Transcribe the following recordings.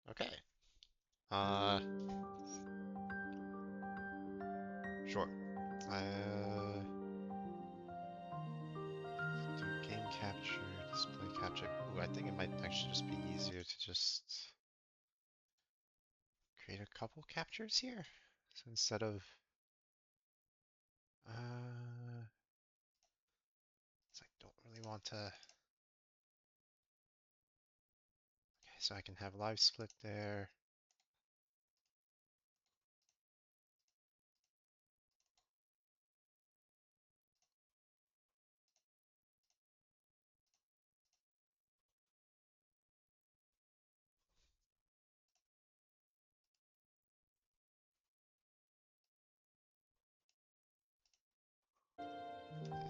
Okay. Sure. Do game capture, display capture. Ooh, I think it might actually just be easier to just create a couple captures here. So instead of, uh, I don't really want to. Okay, so I can have live split there.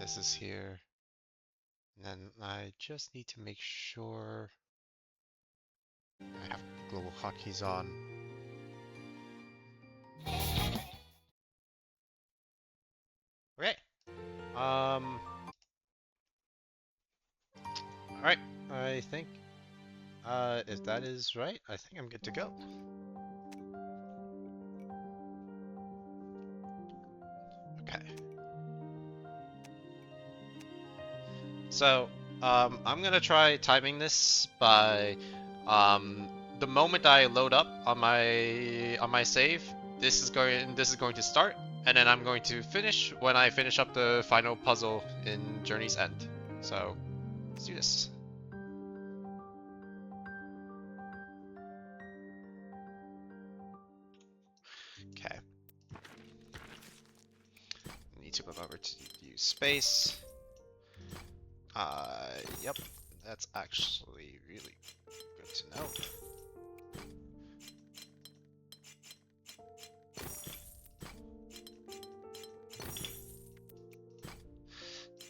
This is here. And then I just need to make sure I have global hotkeys on. Okay. Um. All right. I think. If that is right, I think I'm good to go. Okay. So, I'm gonna try timing this by, um, the moment I load up on my save, this is going to start, and then I'm going to finish when I finish up the final puzzle in Journey's End. So, let's do this. Okay. Need to remember to use space. Yep. That's actually really good to know.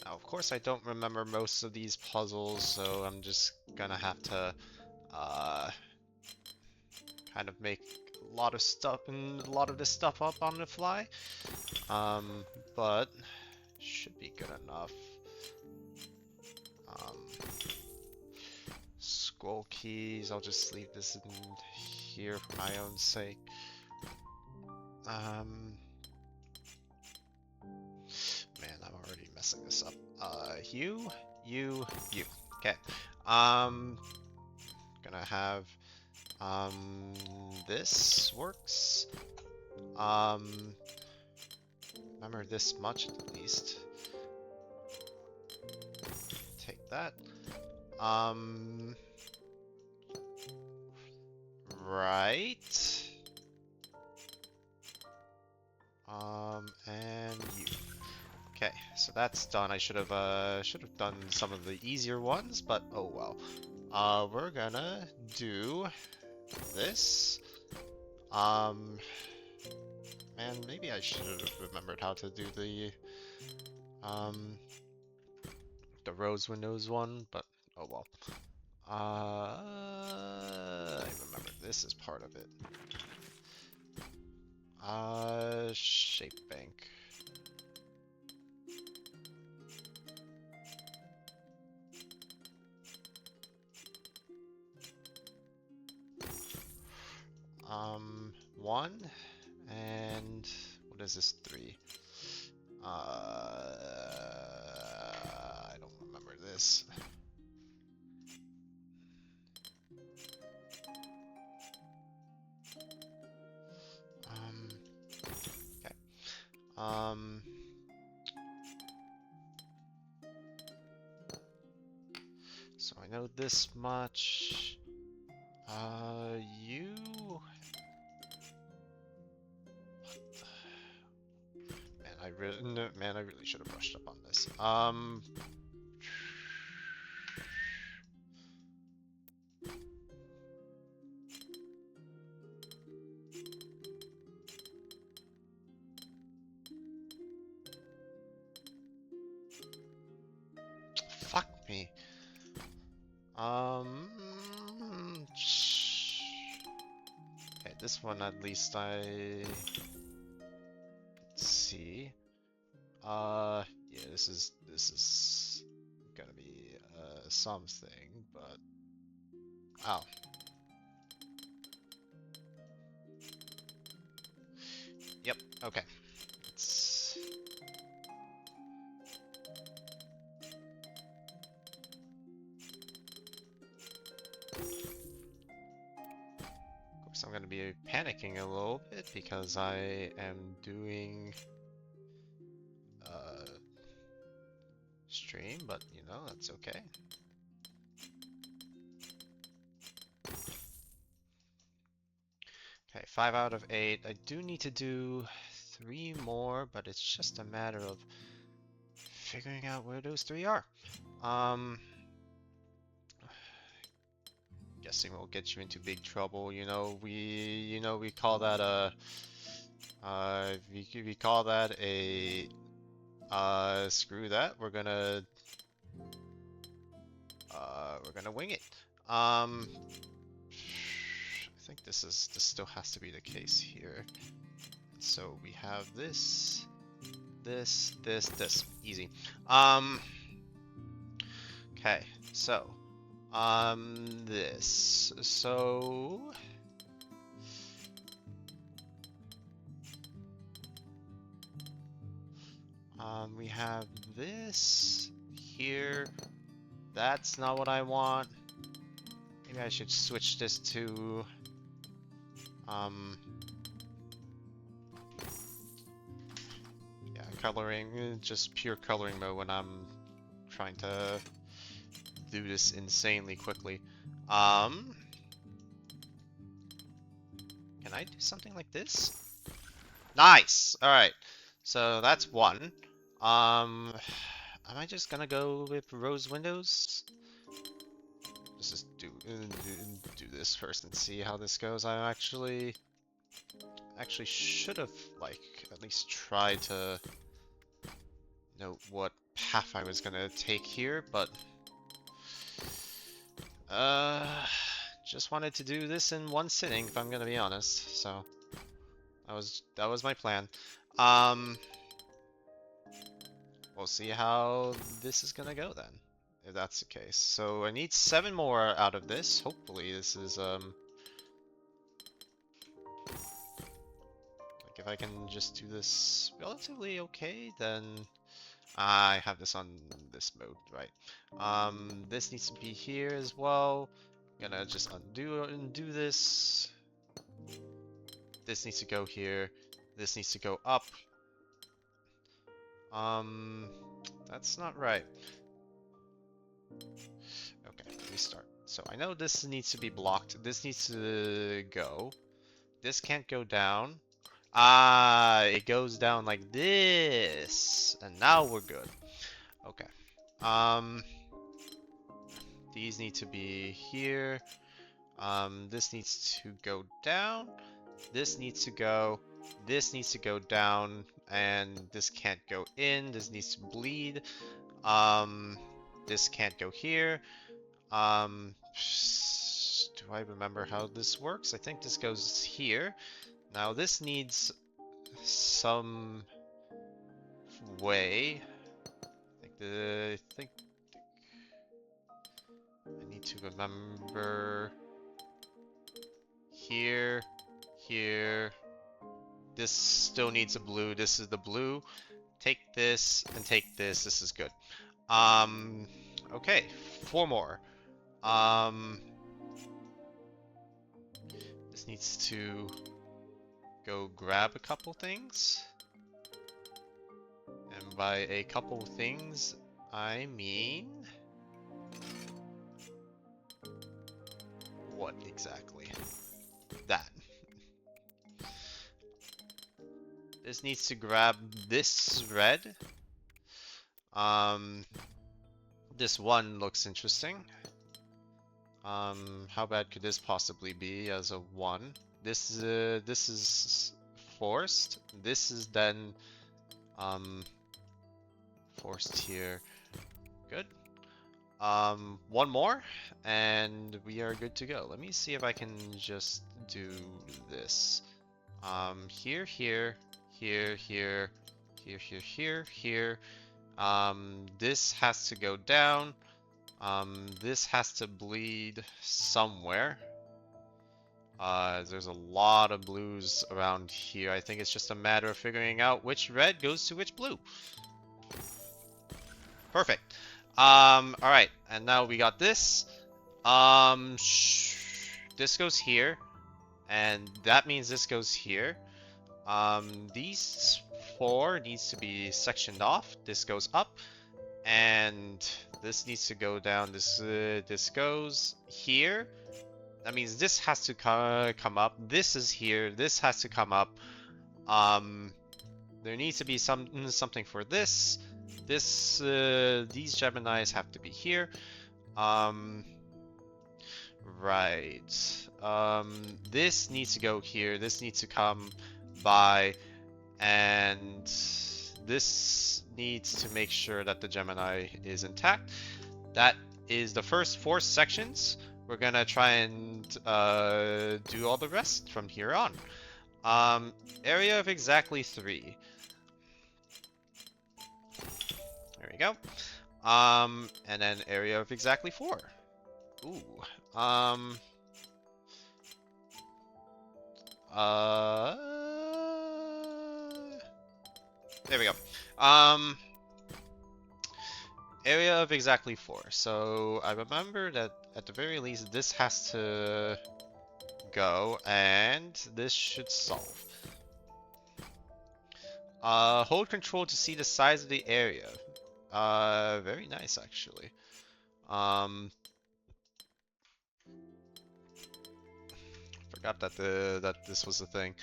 Now, of course, I don't remember most of these puzzles, so I'm just gonna have to uh, kind of make a lot of stuff and a lot of this stuff up on the fly. But should be good enough. Um, scroll keys, I'll just leave this in here for my own sake. Man, I'm already messing this up. You. Okay. Gonna have, this works. Remember this much at least. Take that. Right. And you. Okay, so that's done. I should have done some of the easier ones, but oh well. We're gonna do this. Um, man, maybe I should have remembered how to do um the rose windows one, but oh well. I remember this is part of it. Shape bank. One, and what is this, three? I don't remember this. Okay. So I know this much. You. Man, I really should have brushed up on this. Fuck me. Okay, this one at least I see. Yeah, this is gonna be something, but ow. Yep, okay. It's... Of course, I'm gonna be panicking a little bit because I am doing stream, but you know, that's okay. Okay, 5 out of 8. I do need to do 3 more, but it's just a matter of figuring out where those 3 are. Guessing we'll get you into big trouble. You know, we call that a we call that a screw that. We're gonna wing it. I think this still has to be the case here. So we have this, this. Easy. Okay, so this. So we have this here. That's not what I want. Maybe I should switch this to yeah, coloring, just pure coloring mode when I'm trying to do this insanely quickly. Can I do something like this? Nice! Alright, so that's one. Am I just gonna go with rose windows? Let's just do this first and see how this goes. I actually should have, like, at least tried to note what path I was gonna take here, but just wanted to do this in one sitting, if I'm gonna be honest. So that was my plan. We'll see how this is gonna go then, if that's the case. So I need 7 more out of this. Hopefully this is like if I can just do this relatively okay, then I have this on this mode, right? This needs to be here as well. I'm gonna just undo this. This needs to go here. This needs to go up. That's not right. Okay, restart. So I know this needs to be blocked. This needs to go. This can't go down. Ah, it goes down like this. And now we're good. Okay. These need to be here. This needs to go down. This needs to go. This needs to go down. And this can't go in. This needs to bleed. This can't go here. Do I remember how this works? I think this goes here. Now this needs some way. I think I need to remember here, here. This still needs a blue. This is the blue. Take this and take this. This is good. Okay, 4 more. This needs to go grab a couple things. And by a couple things, I mean... what exactly? That. This needs to grab this red. This one looks interesting. How bad could this possibly be as a 1? This is forced. This is then forced here. Good. 1 more, and we are good to go. Let me see if I can just do this. Here, here, here, here, here, here, here, here. This has to go down. This has to bleed somewhere. There's a lot of blues around here. I think it's just a matter of figuring out which red goes to which blue. Perfect. Alright, and now we got this. This goes here, and that means this goes here. These four needs to be sectioned off. This goes up, and this needs to go down. This goes here. That means this has to come up. This is here. This has to come up. There needs to be something for this. These Geminis have to be here. Right. This needs to go here. This needs to come by, and this needs to make sure that the Gemini is intact. That is the first 4 sections. We're gonna try and do all the rest from here on. Area of exactly 3. There we go. And then area of exactly 4. Ooh. There we go. Area of exactly 4. So I remember that at the very least this has to go, and this should solve. Hold control to see the size of the area. Very nice actually. Forgot that this was the thing.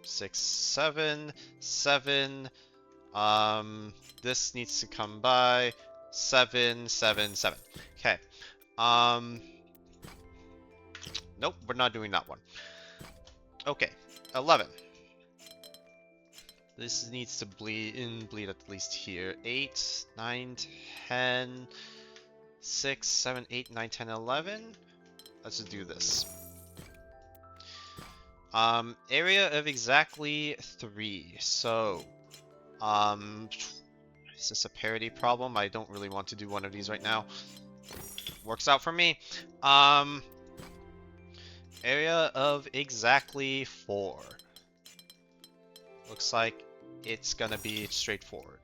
6, 7, 7. This needs to come by 7, 7, 7. Okay. Nope, we're not doing that one. Okay, 11. This needs to bleed at least here. 8, 9, 10, 6, 7, 8, 9, 10, 11. Let's just do this. Area of exactly 3. So, is this a parity problem? I don't really want to do one of these right now. Works out for me. Area of exactly 4. Looks like it's gonna be straightforward.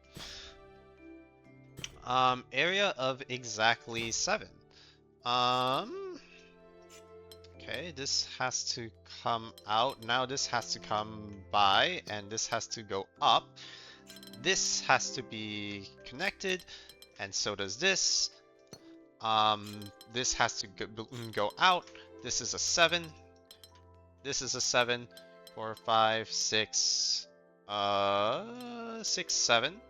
Area of exactly 7. Okay, this has to come out. Now this has to come by, and this has to go up. This has to be connected, and so does this. This has to go out. This is a 7. This is a 7. 4, 5, 6. 6, 7.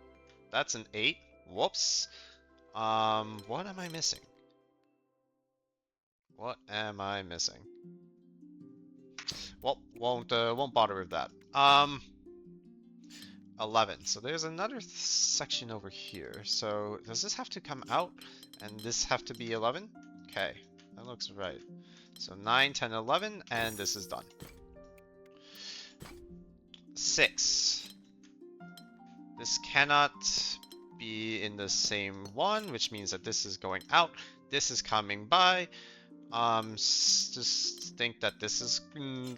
That's an 8. Whoops. What am I missing? What am I missing? Well, won't bother with that. 11. So there's another section over here. So does this have to come out and this have to be 11? Okay, that looks right. So 9, 10, 11, and this is done. 6. This cannot be in the same one, which means that this is going out. This is coming by. Just think that this is,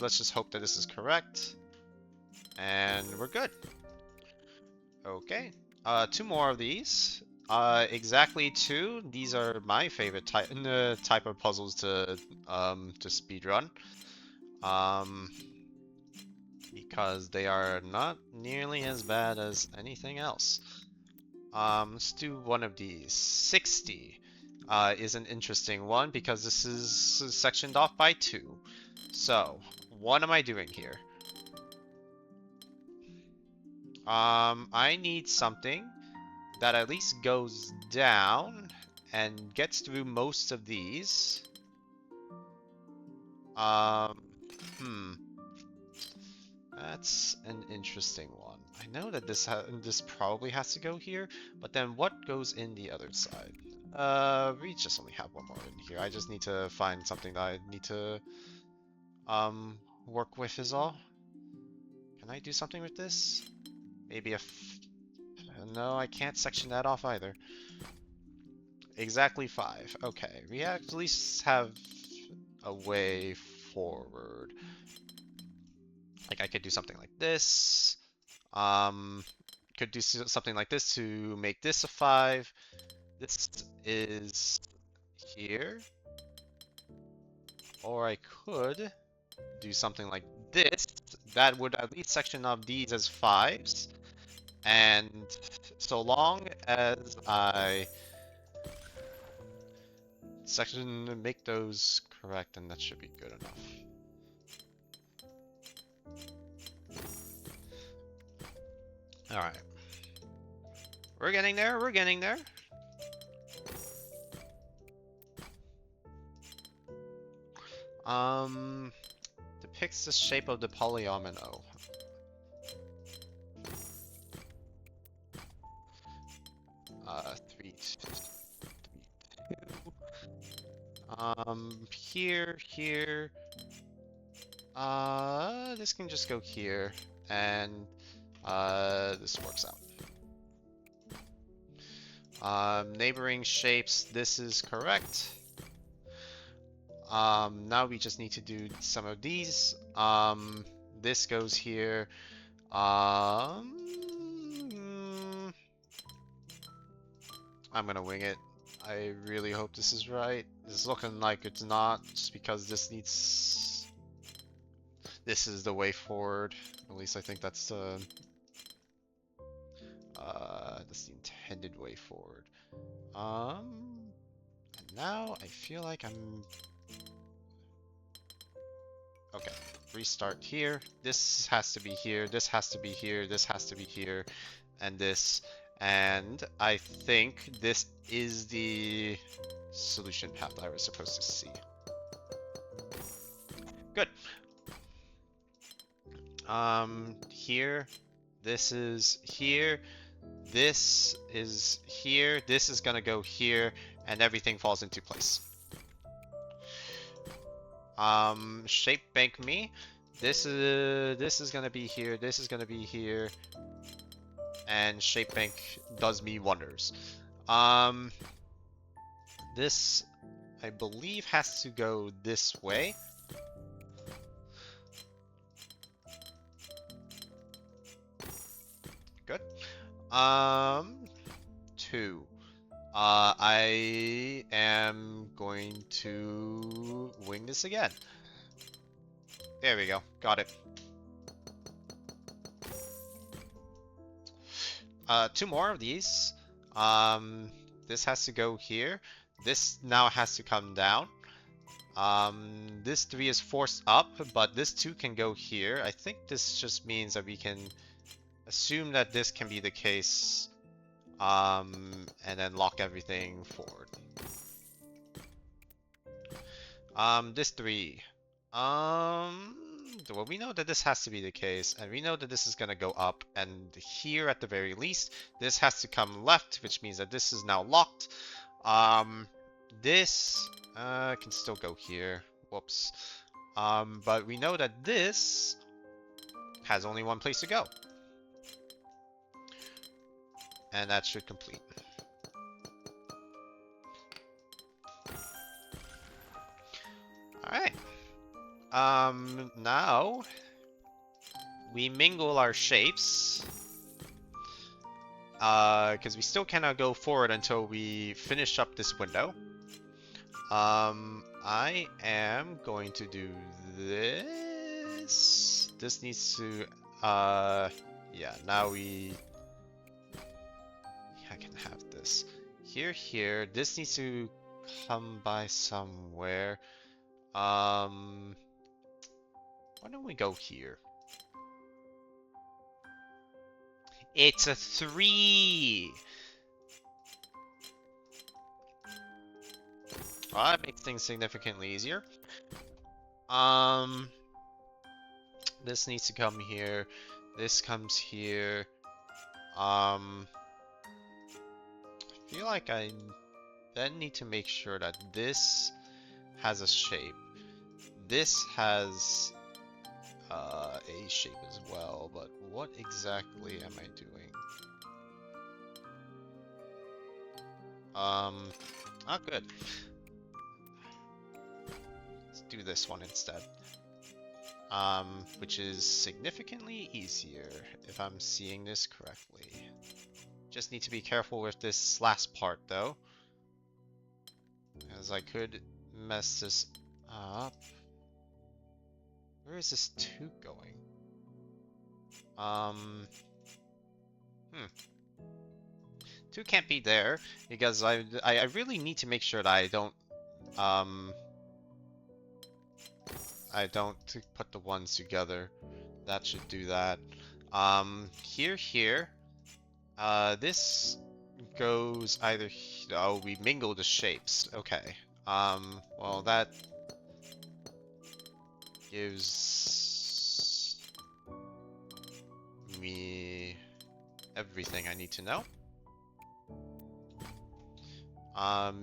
let's just hope that this is correct. And we're good. Okay, 2 more of these. Exactly 2. These are my favorite type of puzzles to speedrun. Because they are not nearly as bad as anything else. Let's do one of these. 60 is an interesting one because this is sectioned off by 2. So, what am I doing here? I need something that at least goes down and gets through most of these. That's an interesting one. I know that this probably has to go here, but then what goes in the other side? We just only have one more in here. I just need to find something that I need to work with is all. Can I do something with this? Maybe no, I can't section that off either. Exactly 5. Okay, we at least have a way forward. Like I could do something like this. Could do something like this to make this a 5. This is here. Or I could do something like this. That would at least section of these as 5s. And so long as I make those correct, and that should be good enough. Alright. We're getting there, we're getting there. Depicts the shape of the polyomino. Three, two. Here. This can just go here, and this works out. Neighboring shapes, this is correct. Now we just need to do some of these. This goes here. I'm gonna wing it. I really hope this is right. It's looking like it's not, just because this needs... This is the way forward. At least I think that's the intended way forward. And now I feel like I'm... Okay, restart here. This has to be here, this has to be here, this has to be here, and this. And I think this is the solution path I was supposed to see. Good. Here, this is here, this is here, this is gonna go here, and everything falls into place. Shape bank me. This is gonna be here, this is gonna be here, and shape bank does me wonders. This, I believe, has to go this way. Good. 2. I am going to wing this again. There we go. Got it. 2 more of these. This has to go here. This now has to come down. This 3 is forced up, but this 2 can go here. I think this just means that we can assume that this can be the case, and then lock everything forward. This 3. Well, we know that this has to be the case, and we know that this is gonna go up, and here at the very least, this has to come left, which means that this is now locked. This can still go here. Whoops. But we know that this has only one place to go. And that should complete. Alright. Now we mingle our shapes. Because we still cannot go forward until we finish up this window. I am going to do this. This needs to, yeah, now we... I can have this. Here. This needs to come by somewhere. Why don't we go here? It's a 3! Well, that makes things significantly easier. This needs to come here. This comes here. I feel like I then need to make sure that this has a shape. This has a shape as well, but what exactly am I doing? Oh, good. do this one instead. Which is significantly easier, if I'm seeing this correctly. Just need to be careful with this last part, though, as I could mess this up. Where is this 2 going? 2 can't be there, because I really need to make sure that I don't put the ones together. That should do that. Here. This goes either... Oh, we mingle the shapes. Okay. Well, that gives me everything I need to know.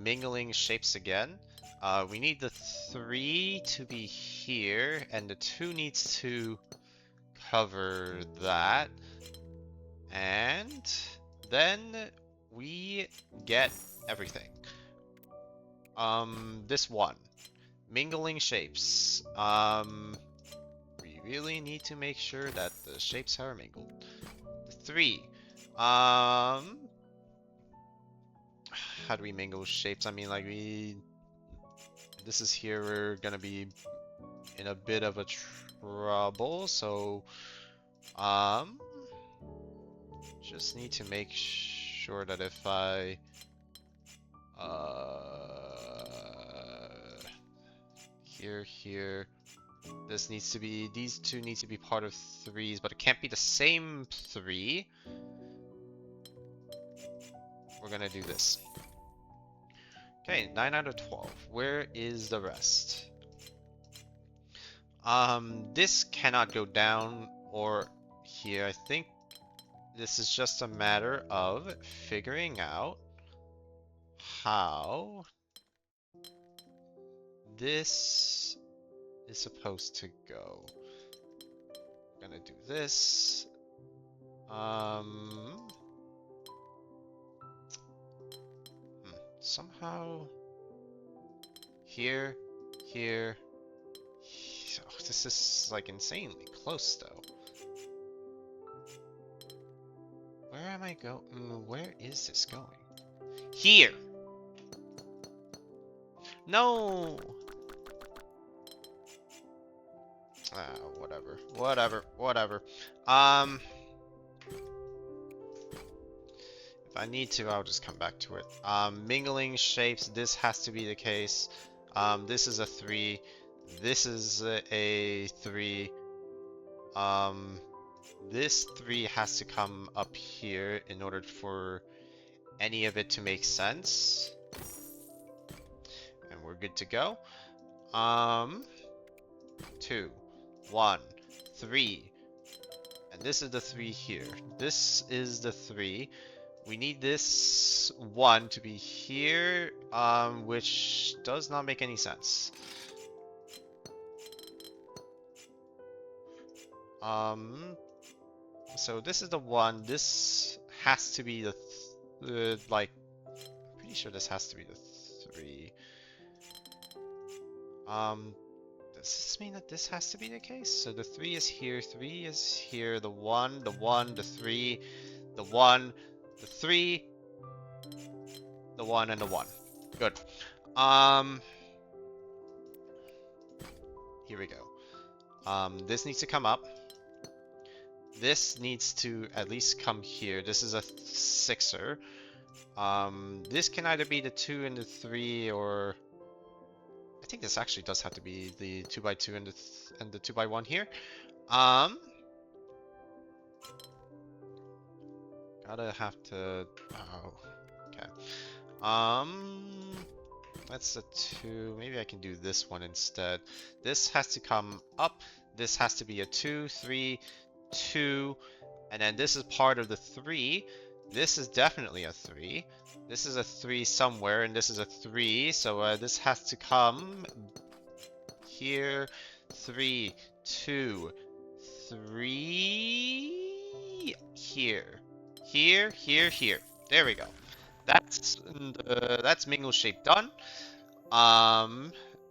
Mingling shapes again. We need the 3 to be here, and the 2 needs to cover that. And then we get everything. This one. Mingling shapes. We really need to make sure that the shapes are mingled. 3. How do we mingle shapes? I mean, like, this is here, we're gonna be in a bit of a trouble, so, just need to make sure that if I, here, this needs to be, these 2 need to be part of 3s, but it can't be the same 3. We're gonna do this. Okay, 9 out of 12. Where is the rest? This cannot go down or here. I think this is just a matter of figuring out how this is supposed to go. I'm gonna do this. Somehow here. Oh, this is like insanely close though. Where am I going? Where is this going? Here. No. Whatever. If I need to, I'll just come back to it. Mingling shapes, this has to be the case. This is a 3. This is a 3. This 3 has to come up here in order for any of it to make sense. And we're good to go. 2, 1, 3. And this is the 3 here. This is the 3. We need this 1 to be here, which does not make any sense. So this is the 1. This has to be the like, I'm pretty sure this has to be the 3. Does this mean that this has to be the case? So the 3 is here, 3 is here, the 1, the 3, the 1, the 3, the 1, and the 1. Good. Here we go. This needs to come up. This needs to at least come here. This is a 6er. This can either be the 2 and the 3, or I think this actually does have to be the 2x2 and the 2x1 here. Gotta have to. Oh, okay. That's a 2. Maybe I can do this one instead. This has to come up. This has to be a 2, 3, 2, and then this is part of the 3. This is definitely a 3. This is a 3 somewhere, and this is a 3. So this has to come here. 3, 2, 3. Here. Here. There we go. That's mingle shape done.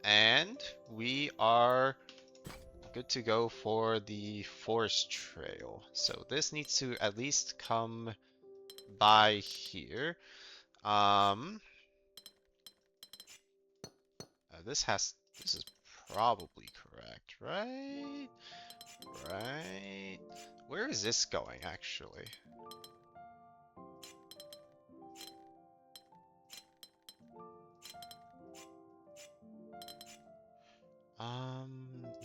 And we are good to go for the forest trail. So this needs to at least come by here. This is probably correct, right? Right. Where is this going, actually?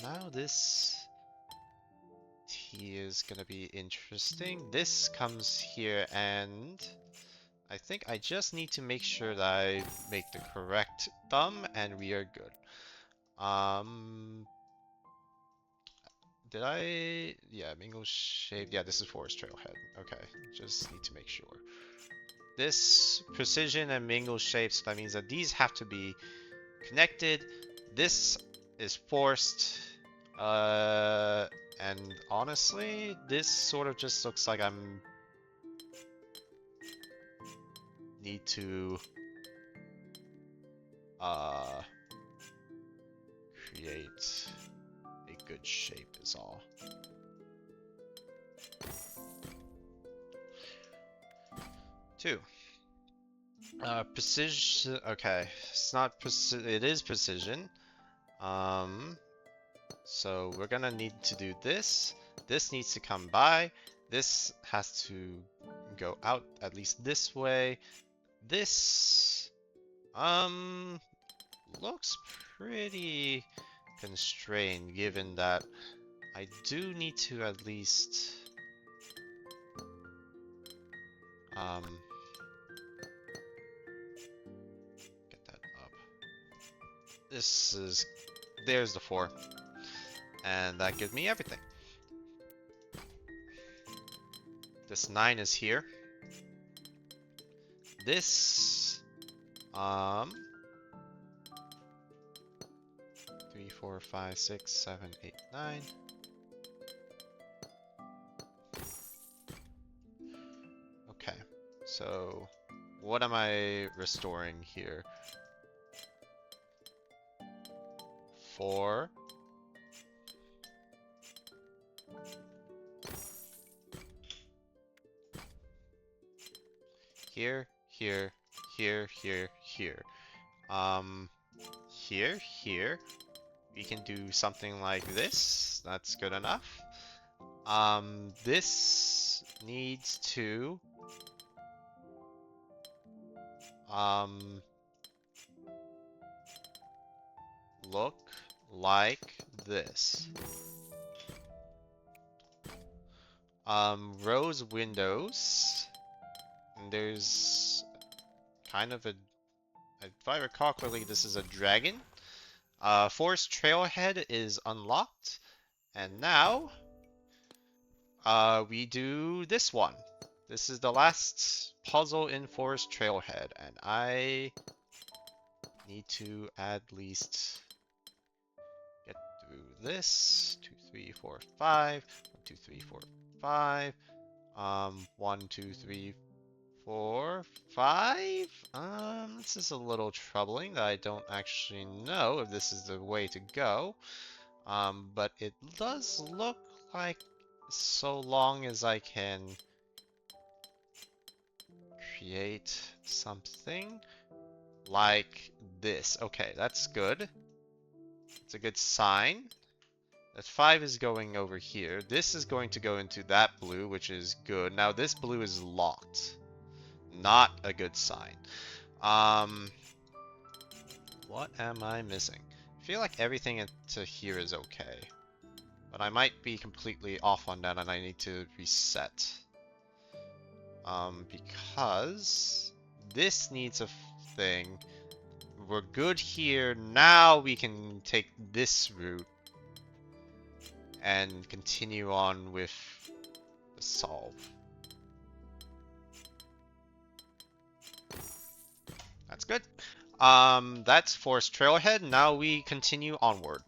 Now this T is gonna be interesting. This comes here, and I think I just need to make sure that I make the correct thumb, and we are good. Did I? Yeah, mingle shape. Yeah, this is forest trailhead. Okay, just need to make sure. This precision and mingle shapes, that means that these have to be connected. This is forced. And honestly, this sort of just looks like I'm need to uh create a good shape is all. Two. Precision. Okay, it's not precision. It is precision. So we're gonna need to do this. This needs to come by. This has to go out at least this way. This, looks pretty constrained given that I do need to at least, get that up. There's the 4. And that gives me everything. This 9 is here. This, 3, 4, 5, 6, 7, 8, 9. Okay, so what am I restoring here? 4. Here, here, here, here, here. Here. We can do something like this. That's good enough. This needs to look like this. Rows windows. And there's kind of a, if I recall correctly, this is a dragon. Forest Trailhead is unlocked. And now, we do this one. This is the last puzzle in Forest Trailhead, and I need to at least get through this. 2, 3, 4, 5. 1, 2, 3, 4, 5. 1, 2, 3, 4, 5. This is a little troubling that I don't actually know if this is the way to go. But it does look like so long as I can create something like this. Okay, that's good. It's a good sign. That 5 is going over here. This is going to go into that blue, which is good. Now this blue is locked. Not a good sign. What am I missing? I feel like everything into here is okay. But I might be completely off on that and I need to reset. Because this needs a thing. We're good here. Now we can take this route and continue on with the solve. That's good. That's Forest Trailhead. Now we continue onward.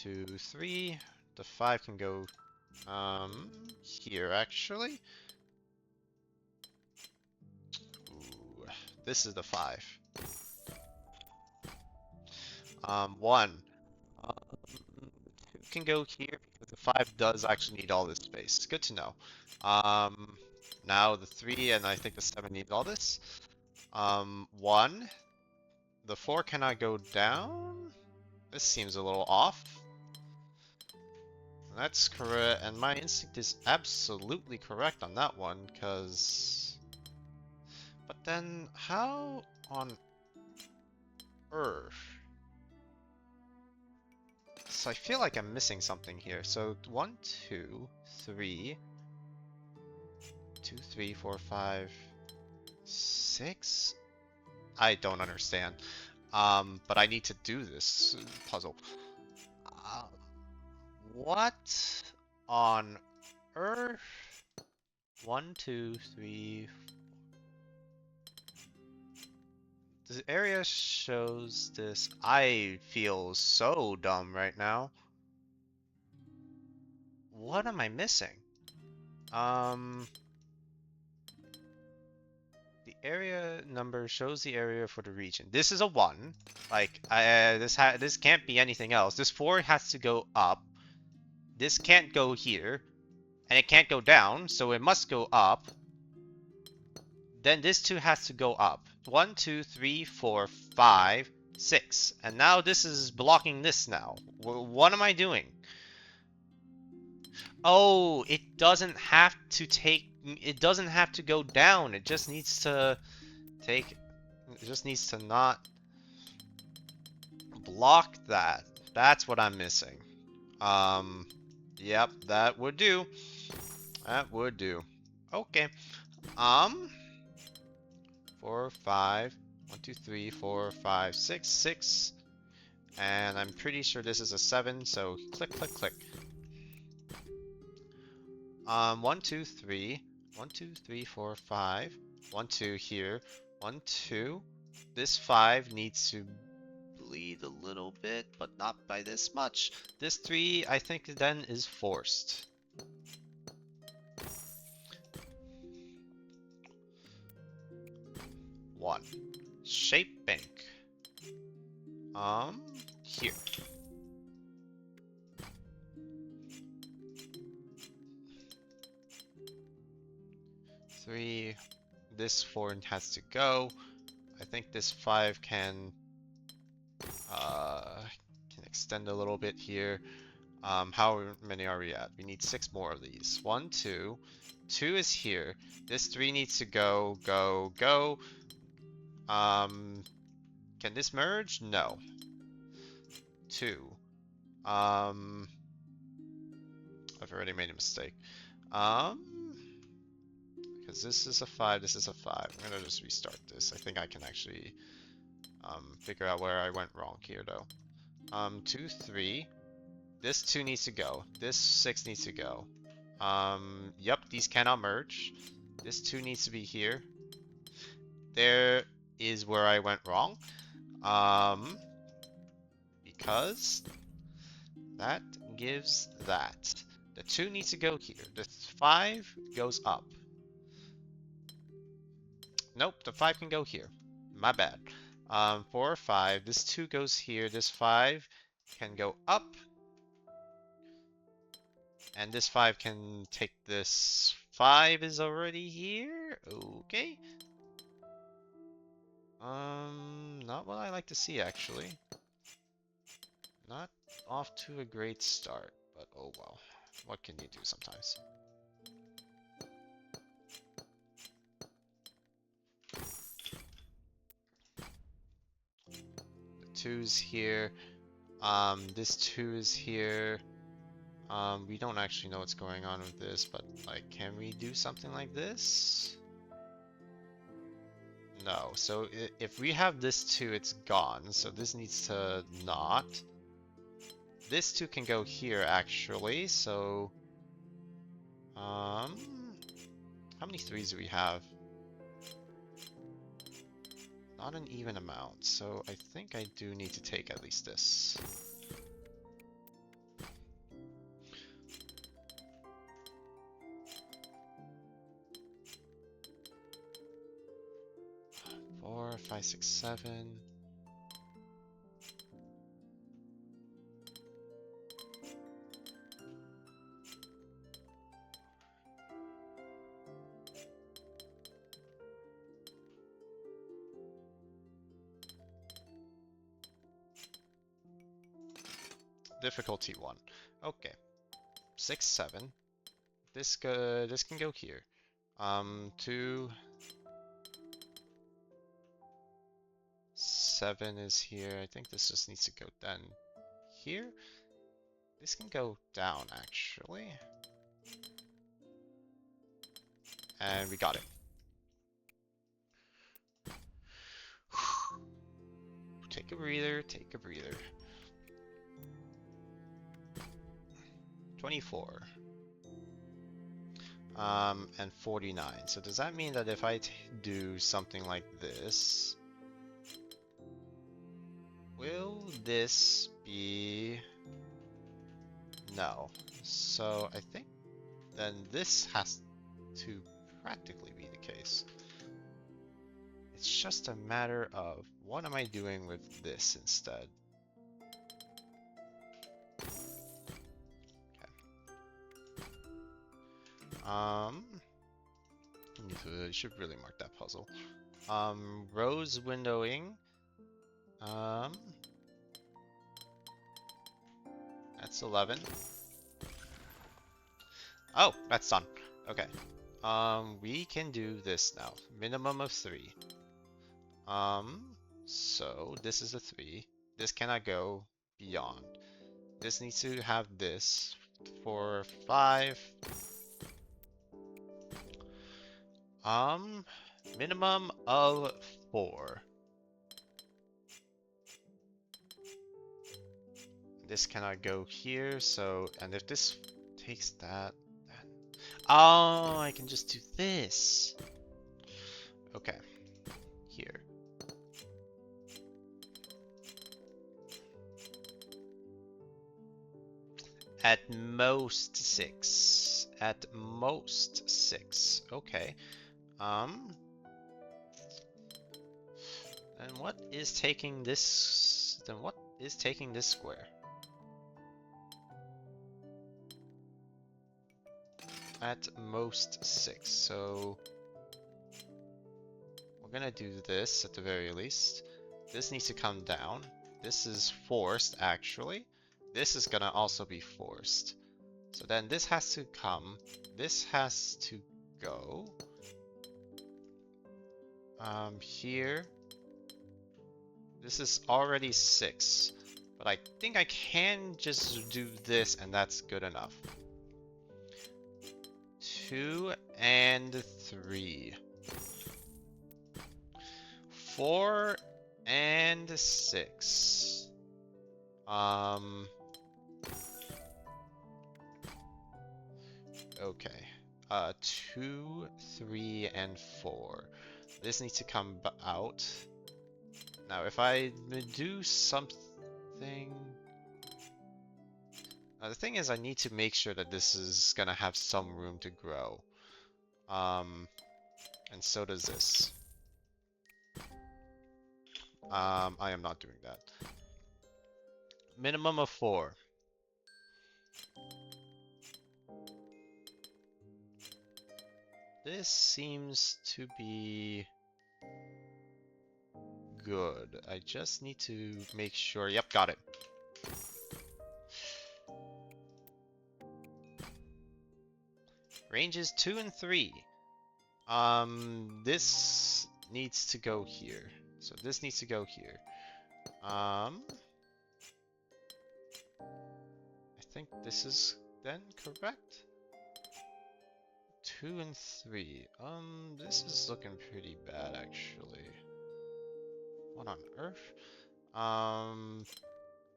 2, 3. The 5 can go here actually. This is the 5. 1. 2 can go here because the 5 does actually need all this space. Good to know. Now the 3 and I think the 7 need all this. 1. The 4 cannot go down. This seems a little off. That's correct, and my instinct is absolutely correct on that one, because... But then, how on earth? So I feel like I'm missing something here. So 1, 2, 3... 2, 3, 4, 5... 6? I don't understand. But I need to do this puzzle. What on earth? 1, 2, 3. The area shows this. I feel so dumb right now. What am I missing? The area number shows the area for the region. This is a 1. Like, this can't be anything else. This 4 has to go up. This can't go here. And it can't go down, so it must go up. Then this 2 has to go up. 1, 2, 3, 4, 5, 6. And now this is blocking this now. What am I doing? Oh, it doesn't have to take... It doesn't have to go down. It just needs to take... It just needs to not block that. That's what I'm missing. Yep, that would do. That would do. Okay. 4, 5, 1, 2, 3, 4, 5, 6, 6. And I'm pretty sure this is a 7, so click, click, click. 1, 2, 3. 1, 2, 3, 4, 5. 1, 2 here. 1, 2. This 5 needs to bleed a little bit, but not by this much. This 3, I think, then is forced. One. Shape bank. Here. Three. This 4 has to go. I think this 5 can extend a little bit here. How many are we at? We need 6 more of these. 1, 2. 2 is here. This 3 needs to go, go, go. Can this merge? No. 2. I've already made a mistake. Because this is a 5, this is a 5. I'm gonna just restart this. I think I can actually figure out where I went wrong here, though. 2, 3. This 2 needs to go. This 6 needs to go. Yep, these cannot merge. This 2 needs to be here. There is where I went wrong. Because that gives that. The 2 needs to go here. The 5 goes up. Nope, the 5 can go here. My bad. 4, 5. This 2 goes here. This 5 can go up. And this 5 can take this. 5 is already here. Okay. Not what I like to see, actually. Not off to a great start, but oh well. What can you do sometimes? The 2's here. This 2 is here. We don't actually know what's going on with this, but like, can we do something like this? No. So if we have this 2, it's gone. So this needs to not. This 2 can go here, actually. So, how many 3s do we have? Not an even amount. So I think I do need to take at least this. 5, 6, 7. Difficulty 1. Okay. 6, 7. This can go here. 2, 7 is here. I think this just needs to go down here. This can go down actually. And we got it. Take a breather, take a breather. 24. And 49. So does that mean that if I do something like this, will this be... No. So I think then this has to practically be the case. It's just a matter of what am I doing with this instead? You should really mark that puzzle. Rows windowing. That's 11. Oh, that's done. Okay. We can do this now. Minimum of 3. So this is a 3. This cannot go beyond. This needs to have this for 5. Minimum of 4. This cannot go here, so, and if this takes that, then... Oh, I can just do this. Okay, here. At most 6. At most 6. Okay. And what is taking this? Then what is taking this square? At most 6. So we're gonna do this at the very least. This needs to come down. This is forced actually. This is gonna also be forced. So then this has to come. This has to go. Here. This is already 6. But I think I can just do this and that's good enough. 2 and 3. 4 and 6. Okay. 2, 3, and 4. This needs to come out. Now, if I do something... Now, the thing is, I need to make sure that this is gonna have some room to grow. And so does this. I am not doing that. Minimum of 4. This seems to be good. I just need to make sure. Yep, got it. Ranges 2 and 3. This needs to go here. So this needs to go here. I think this is then correct. 2 and 3. This is looking pretty bad actually. What on earth?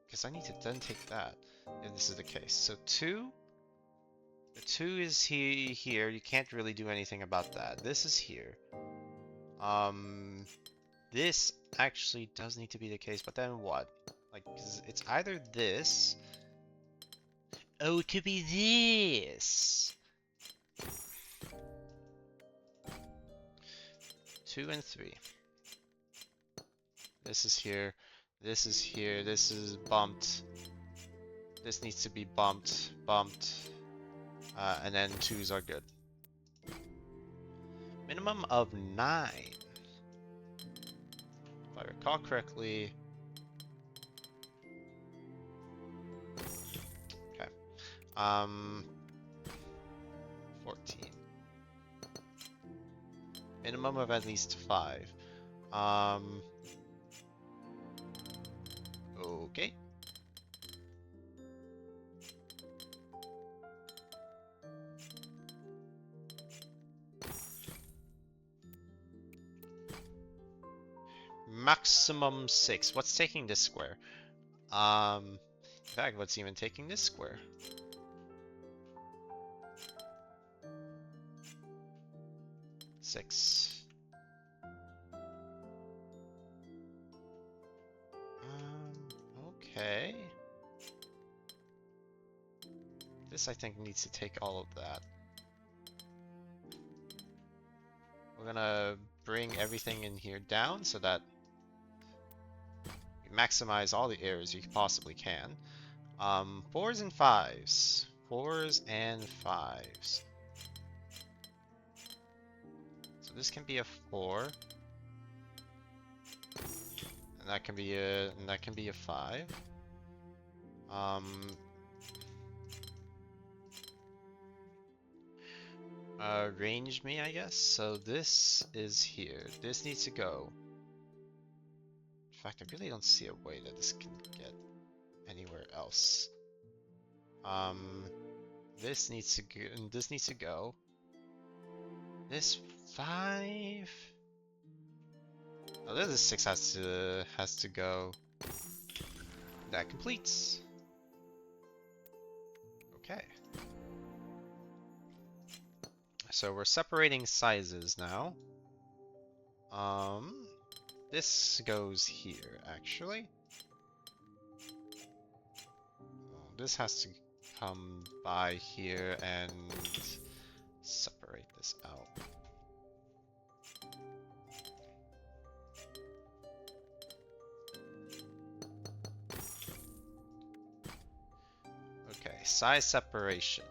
Because I need to then take that if this is the case. So 2. The 2 is here. You can't really do anything about that. This is here. This actually does need to be the case, but then what? Like, 'cause it's either this. Oh, it could be this. 2 and 3. This is here. This is here. This is bumped. This needs to be bumped. And then 2s are good. Minimum of 9. If I recall correctly. Okay. 14. Minimum of at least 5. Okay. Maximum 6. What's taking this square? In fact, what's even taking this square? Six. Okay. This, I think, needs to take all of that. We're gonna bring everything in here down so that you maximize all the errors you possibly can. 4s and 5s. 4s and 5s. So this can be a 4. And that can be a 5. Range me, I guess. So this is here. This needs to go. In fact, I really don't see a way that this can get anywhere else. This needs to go. This needs to go. This 5. Oh, this 6 has to go. That completes. Okay. So we're separating sizes now. This goes here, actually. This has to come by here and separate this out. Okay, size separation.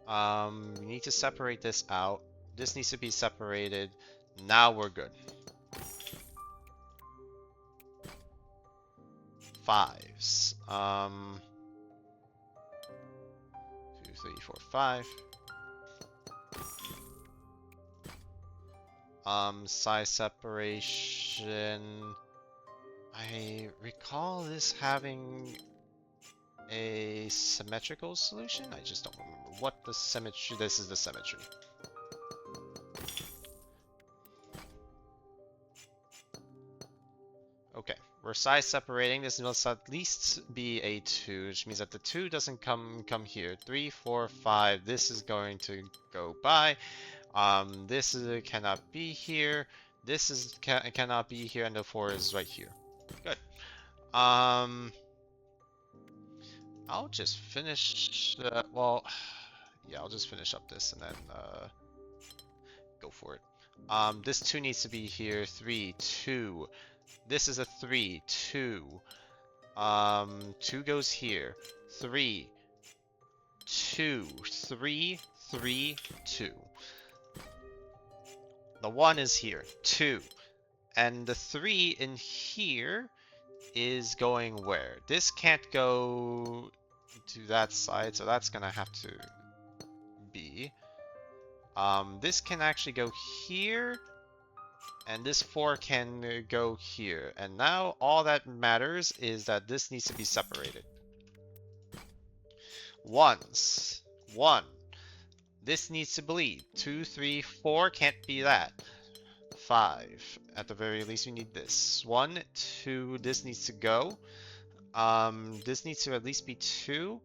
We need to separate this out. This needs to be separated. Now we're good. 5s. 2, 3, 4, 5. Size separation. I recall this having a symmetrical solution. I just don't remember what the symmetry. This is the symmetry. Okay, we're size separating. This must at least be a 2, which means that the 2 doesn't come here. 3, 4, 5. This is going to go by. This cannot be here. This cannot be here, and the 4 is right here. Good. I'll just finish. Well, yeah, I'll just finish up this and then go for it. This 2 needs to be here. 3, 2. This is a 3, 2. 2 goes here. 3, 2, 3, 3, 2. The 1 is here. 2. And the 3 in here is going where? This can't go to that side, so that's gonna have to be. This can actually go here, and this 4 can go here. And now all that matters is that this needs to be separated. 1s. 1. This needs to bleed. 2, 3, 4 can't be that. 5. At the very least, we need this. 1, 2. This needs to go. This needs to at least be 2.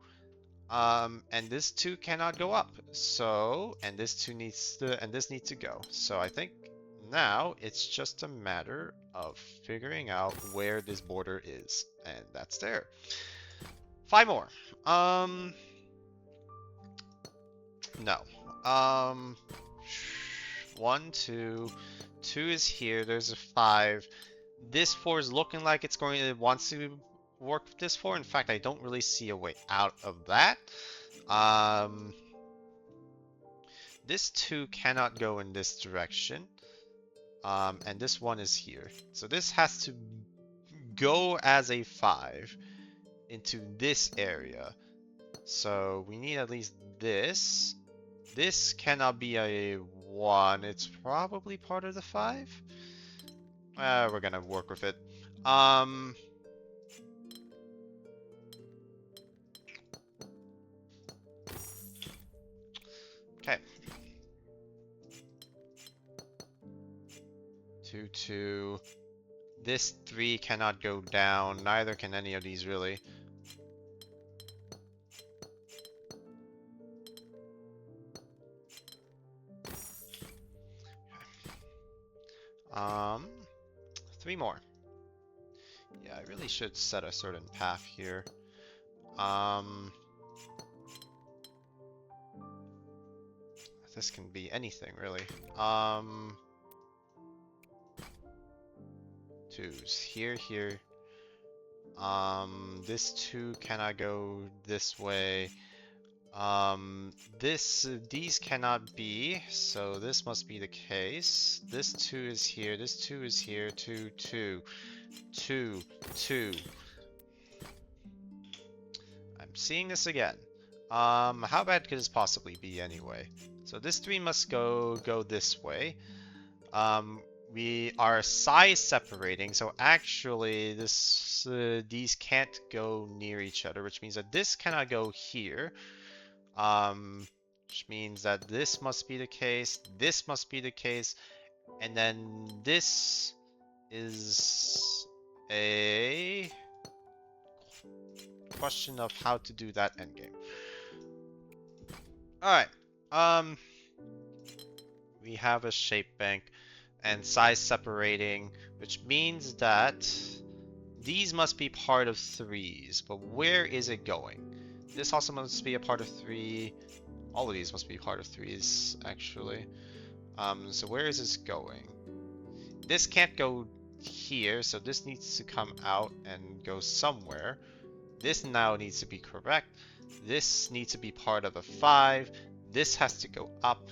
And this 2 cannot go up. So, and this 2 needs to, and this needs to go. So I think now it's just a matter of figuring out where this border is, and that's there. 5 more. No. 1, 2. 2 is here. There's a 5. this 4 is looking like it's going to wants to work with this 4. In fact, I don't really see a way out of that. Um, this 2 cannot go in this direction. And this 1 is here. So this has to go as a 5 into this area. So we need at least this. This cannot be a 1. It's probably part of the 5. We're gonna work with it. Okay. 2, 2. This 3 cannot go down. Neither can any of these really. Um, 3 more. Yeah, I really should set a certain path here. This can be anything really. 2s here, here. This 2 cannot go this way. These cannot be, so this must be the case. This 2 is here, this 2 is here, 2, 2, 2, 2. I'm seeing this again. How bad could this possibly be anyway? So this 3 must go this way. We are size separating, so actually this these can't go near each other, which means that this cannot go here. Which means that this must be the case, this must be the case, and then this is a question of how to do that endgame. Alright, we have a shape bank and size separating, which means that these must be part of 3s, but where is it going? This also must be a part of 3. All of these must be part of 3s, actually. So where is this going? This can't go here, so this needs to come out and go somewhere. This now needs to be correct. This needs to be part of a 5. This has to go up.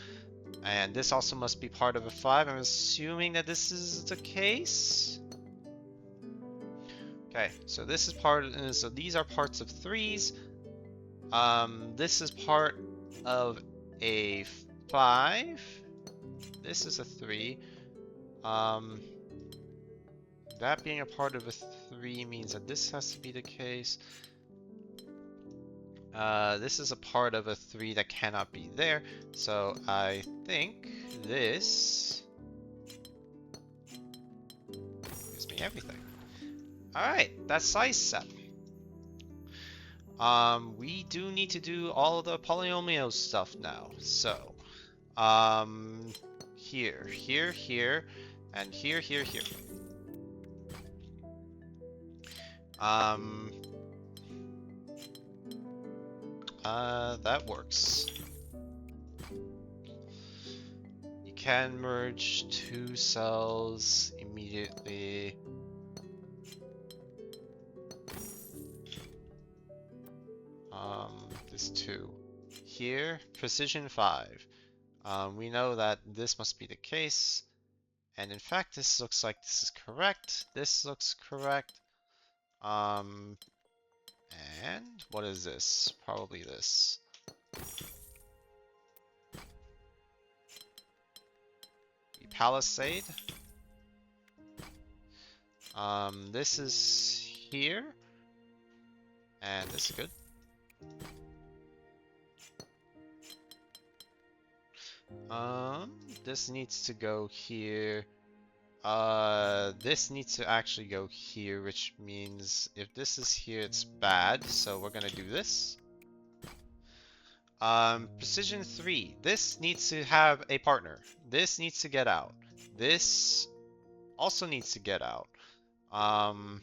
And this also must be part of a 5. I'm assuming that this is the case. Okay, so this is part of, so these are parts of 3s. This is part of a 5. This is a 3. That being a part of a 3 means that this has to be the case. This is a part of a 3 that cannot be there. So I think this gives me everything. Alright, that's size set. We do need to do all the polynomial stuff now. So, here, here, here, and here, here, here. That works. You can merge 2 cells immediately. This 2. Here, precision 5. We know that this must be the case. And in fact, this looks like this is correct. This looks correct. And what is this? Probably this. We palisade. This is here. And this is good. This needs to go here. This needs to actually go here, which means if this is here, it's bad. So we're gonna do this. Precision 3. This needs to have a partner. This needs to get out. This also needs to get out. In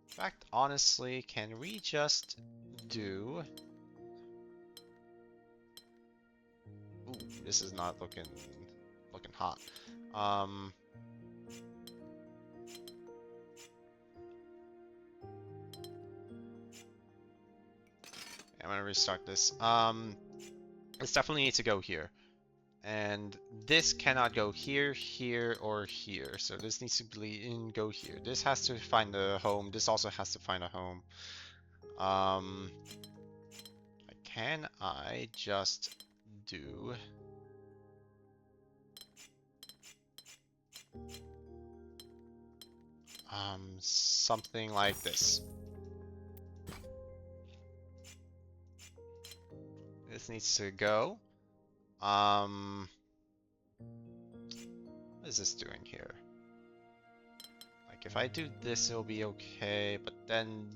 fact, honestly, can we just do... Ooh, this is not looking hot. I'm gonna restart this. This definitely needs to go here. And this cannot go here, here, or here. So this needs to go here. This has to find a home. This also has to find a home. Can I just do something like this? This needs to go. What is this doing here? Like if I do this, it'll be okay, but then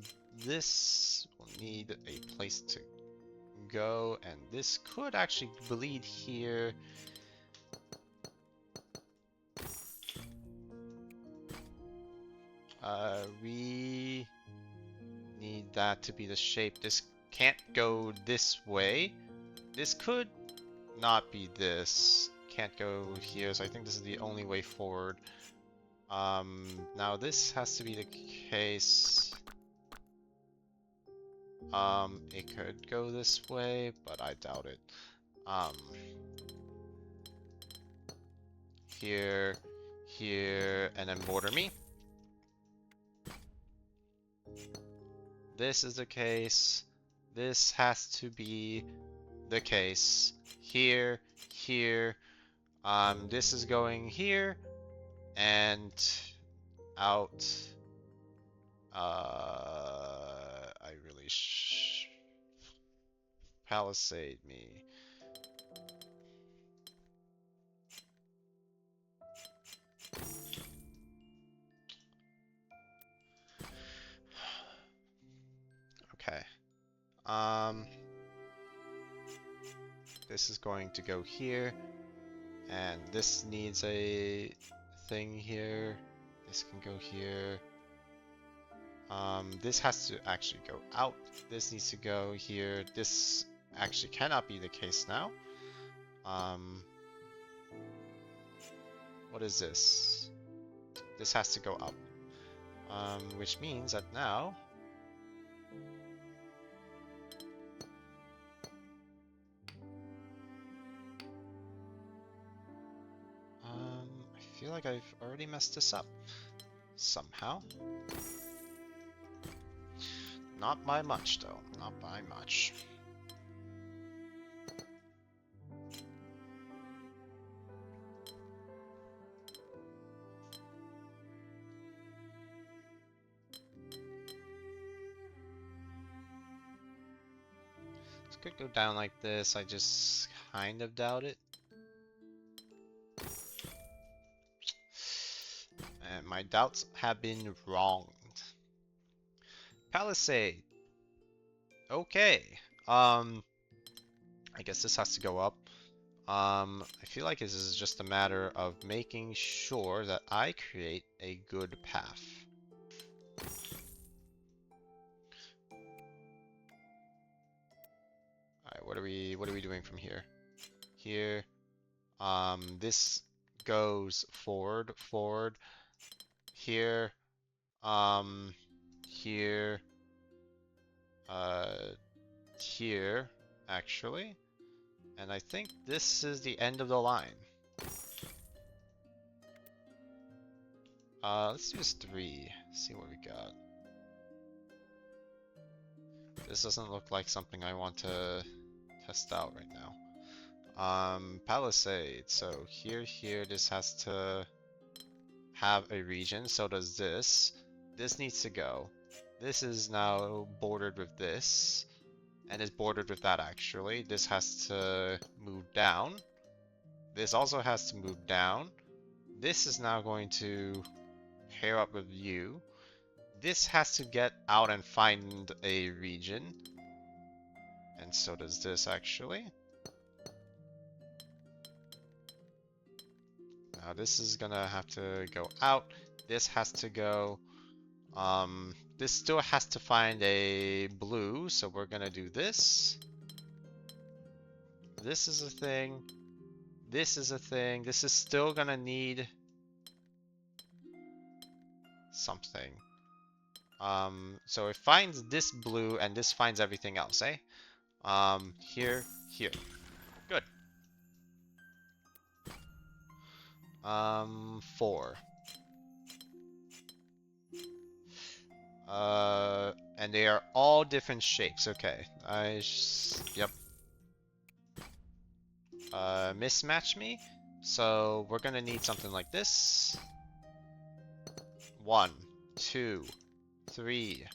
this will need a place to go, and this could actually bleed here. We need that to be the shape. This can't go this way. This could not be this. Can't go here, so I think this is the only way forward. Now this has to be the case. It could go this way, but I doubt it. Here, here, and then border me. This is the case. This has to be the case. Here, here. This is going here and out. I really palisade me. Okay. This is going to go here, and this needs a thing here. This can go here. This has to actually go out. This needs to go here. This actually cannot be the case now. What is this? This has to go up. Which means that now I feel like I've already messed this up somehow. Not by much though, not by much. This could go down like this, I just kind of doubt it. And my doubts have been wronged. Palisade. Okay. I guess this has to go up. I feel like this is just a matter of making sure that I create a good path. Alright, what are we doing from here? Here. This goes forward, here, here, here, actually. And I think this is the end of the line. Let's do this 3, see what we got. This doesn't look like something I want to test out right now. Palisade, so here, this has to have a region, so does this. This needs to go. This is now bordered with this, and is bordered with that actually. This has to move down. This also has to move down. This is now going to pair up with you. This has to get out and find a region. And so does this actually. Now this is gonna have to go out. This has to go. This still has to find a blue, so we're gonna do this. This is a thing. This is a thing. This is still gonna need something. So it finds this blue and this finds everything else, eh? Here, here. Good. 4. And they are all different shapes. Okay. Yep. Mismatch me. So we're gonna need something like this. 1, 2, 3.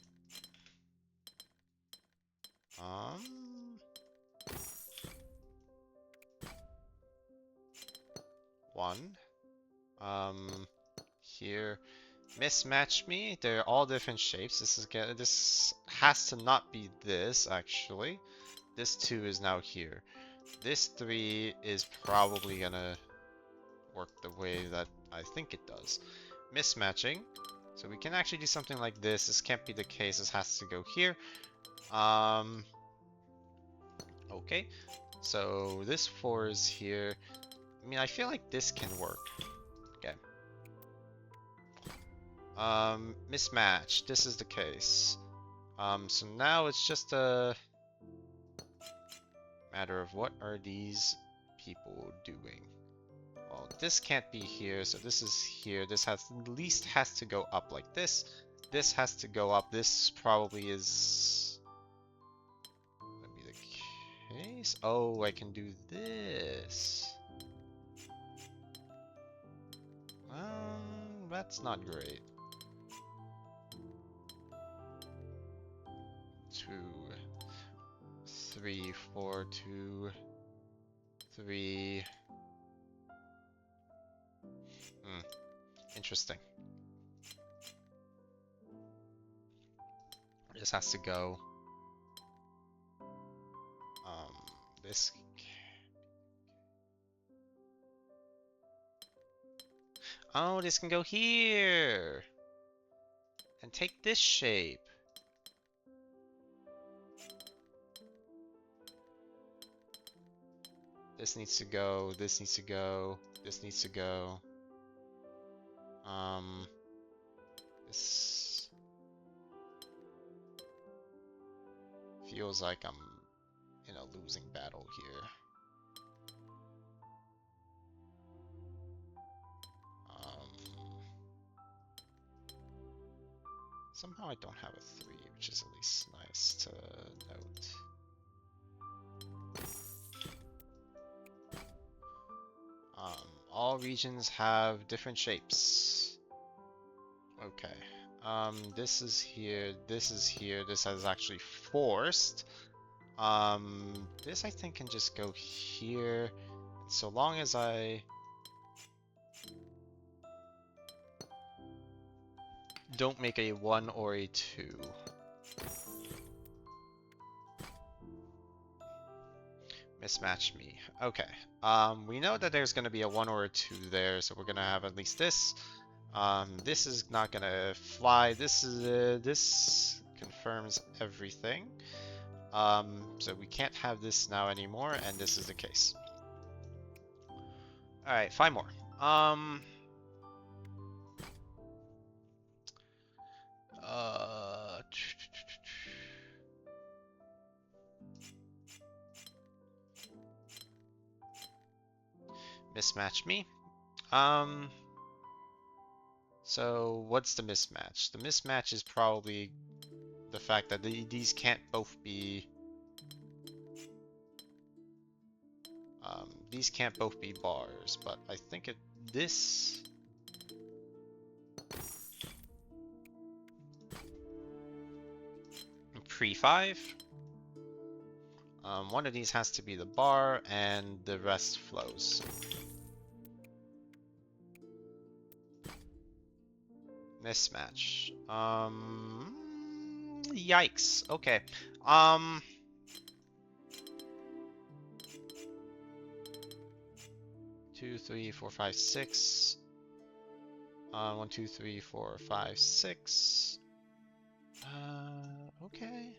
1. Here. Mismatch me. They're all different shapes. This has to not be this actually. This 2 is now here. This 3 is probably gonna work the way that I think it does. Mismatching. So we can actually do something like this. This can't be the case. This has to go here. Okay. So this 4 is here. I mean, I feel like this can work. Okay. Mismatch. This is the case. So now it's just a matter of what are these people doing? Well, this can't be here, so this is here. This has at least has to go up like this. This has to go up. This probably is gonna be the case. Oh, I can do this. That's not great. 2, 3, 4, 2, 3. Interesting. This has to go. This. Oh, this can go here. And take this shape. This needs to go, this needs to go, this needs to go. This feels like I'm in a losing battle here. Somehow I don't have a 3, which is at least nice to note. All regions have different shapes. Okay. This is here, this is here, this is actually forced. This I think can just go here. So long as I don't make a 1 or a 2. Mismatch me. Okay. We know that there's going to be a 1 or a 2 there, so we're going to have at least this. This is not going to fly. This confirms everything. So we can't have this now anymore, and this is the case. All right, 5 more. Mismatch me. So what's the mismatch? The mismatch is probably the fact that these can't both be bars, but I think this pre-5. One of these has to be the bar, and the rest flows. Mismatch. Yikes. Okay. 2, 3, 4, 5, 6. 1, 2, 3, 4, 5, 6. Okay.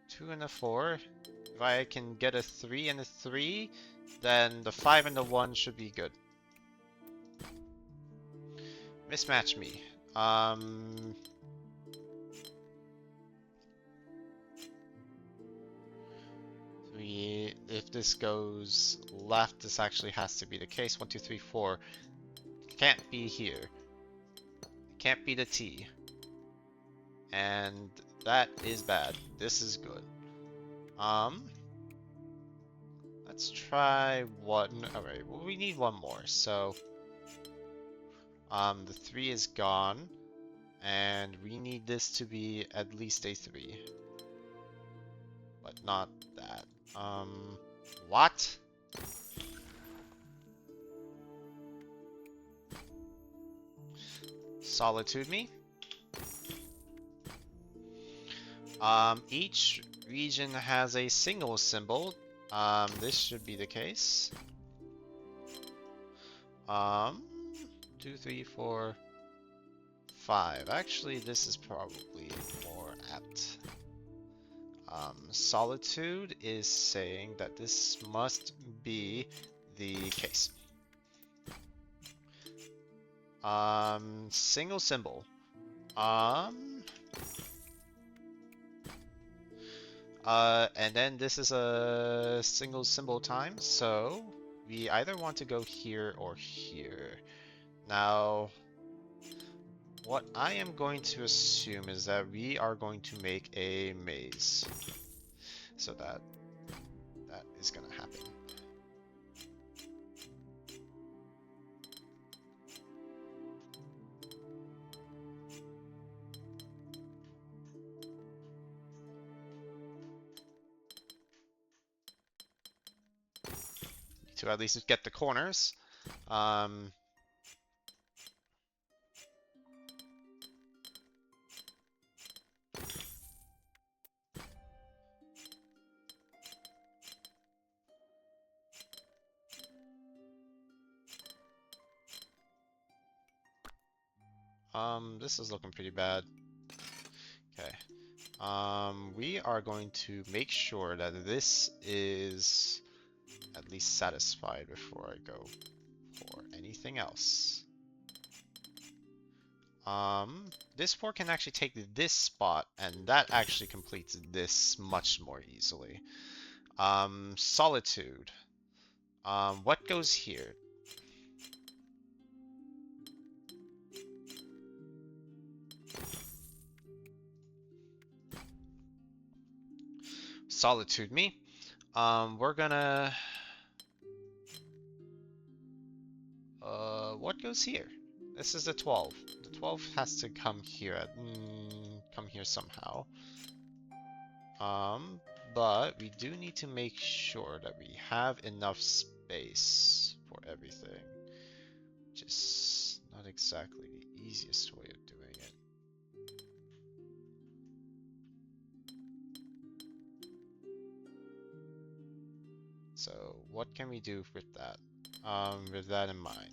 2 and a 4. If I can get a 3 and a 3, then the 5 and the 1 should be good. Mismatch me. if this goes left, this actually has to be the case. 1, 2, 3, 4. Can't be here. Can't be the T. And that is bad. This is good. Let's try one. Alright, well, we need one more. So, the 3 is gone. And we need this to be at least a 3. But not that. What? Solitude me. Each region has a single symbol. This should be the case. 2, 3, 4, 5. Actually, this is probably more apt. Solitude is saying that this must be the case. Single symbol. And then this is a single symbol time, so we either want to go here or here. Now, what I am going to assume is that we are going to make a maze. So that is going to happen. To at least get the corners. This is looking pretty bad. Okay. We are going to make sure that this is at least satisfied before I go for anything else. This 4 can actually take this spot, and that actually completes this much more easily. Solitude. What goes here? Solitude me. We're gonna... what goes here? This is the 12. The 12 has to come here. Come here somehow. But we do need to make sure that we have enough space for everything. Which is not exactly the easiest way of doing it. So what can we do with that? With that in mind.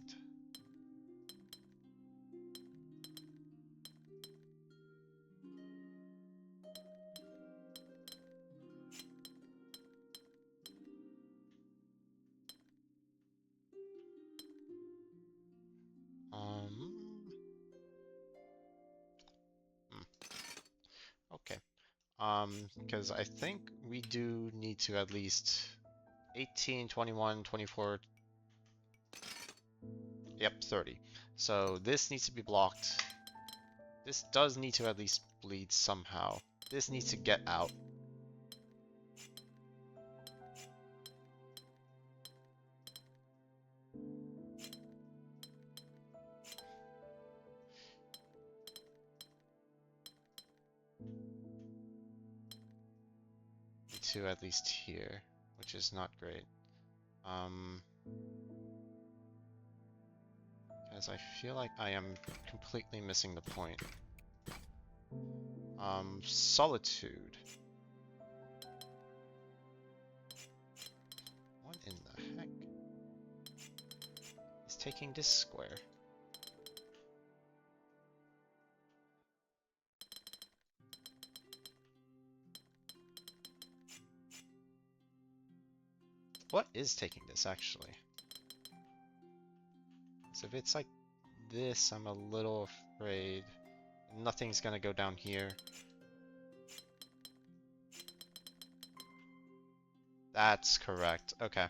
Okay. Because I think we do need to at least 18, 21, 24. Yep, 30. So this needs to be blocked. This does need to at least bleed somehow. This needs to get out. To at least here, which is not great. As I feel like I am completely missing the point. Solitude. What in the heck is taking this square? What is taking this, actually? So if it's like this, I'm a little afraid nothing's gonna go down here. That's correct. Okay.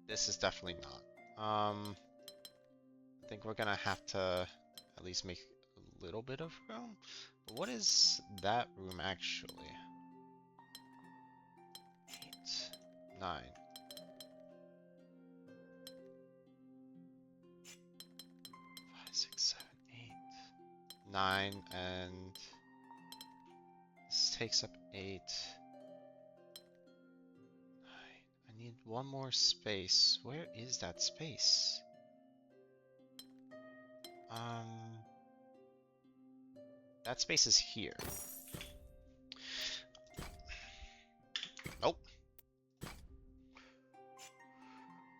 This is definitely not. I think we're gonna have to at least make a little bit of room. What is that room actually? 8, 9. 5, 6, 7, 8, 9, and this takes up 8. 9. I need one more space. Where is that space? That space is here. Nope.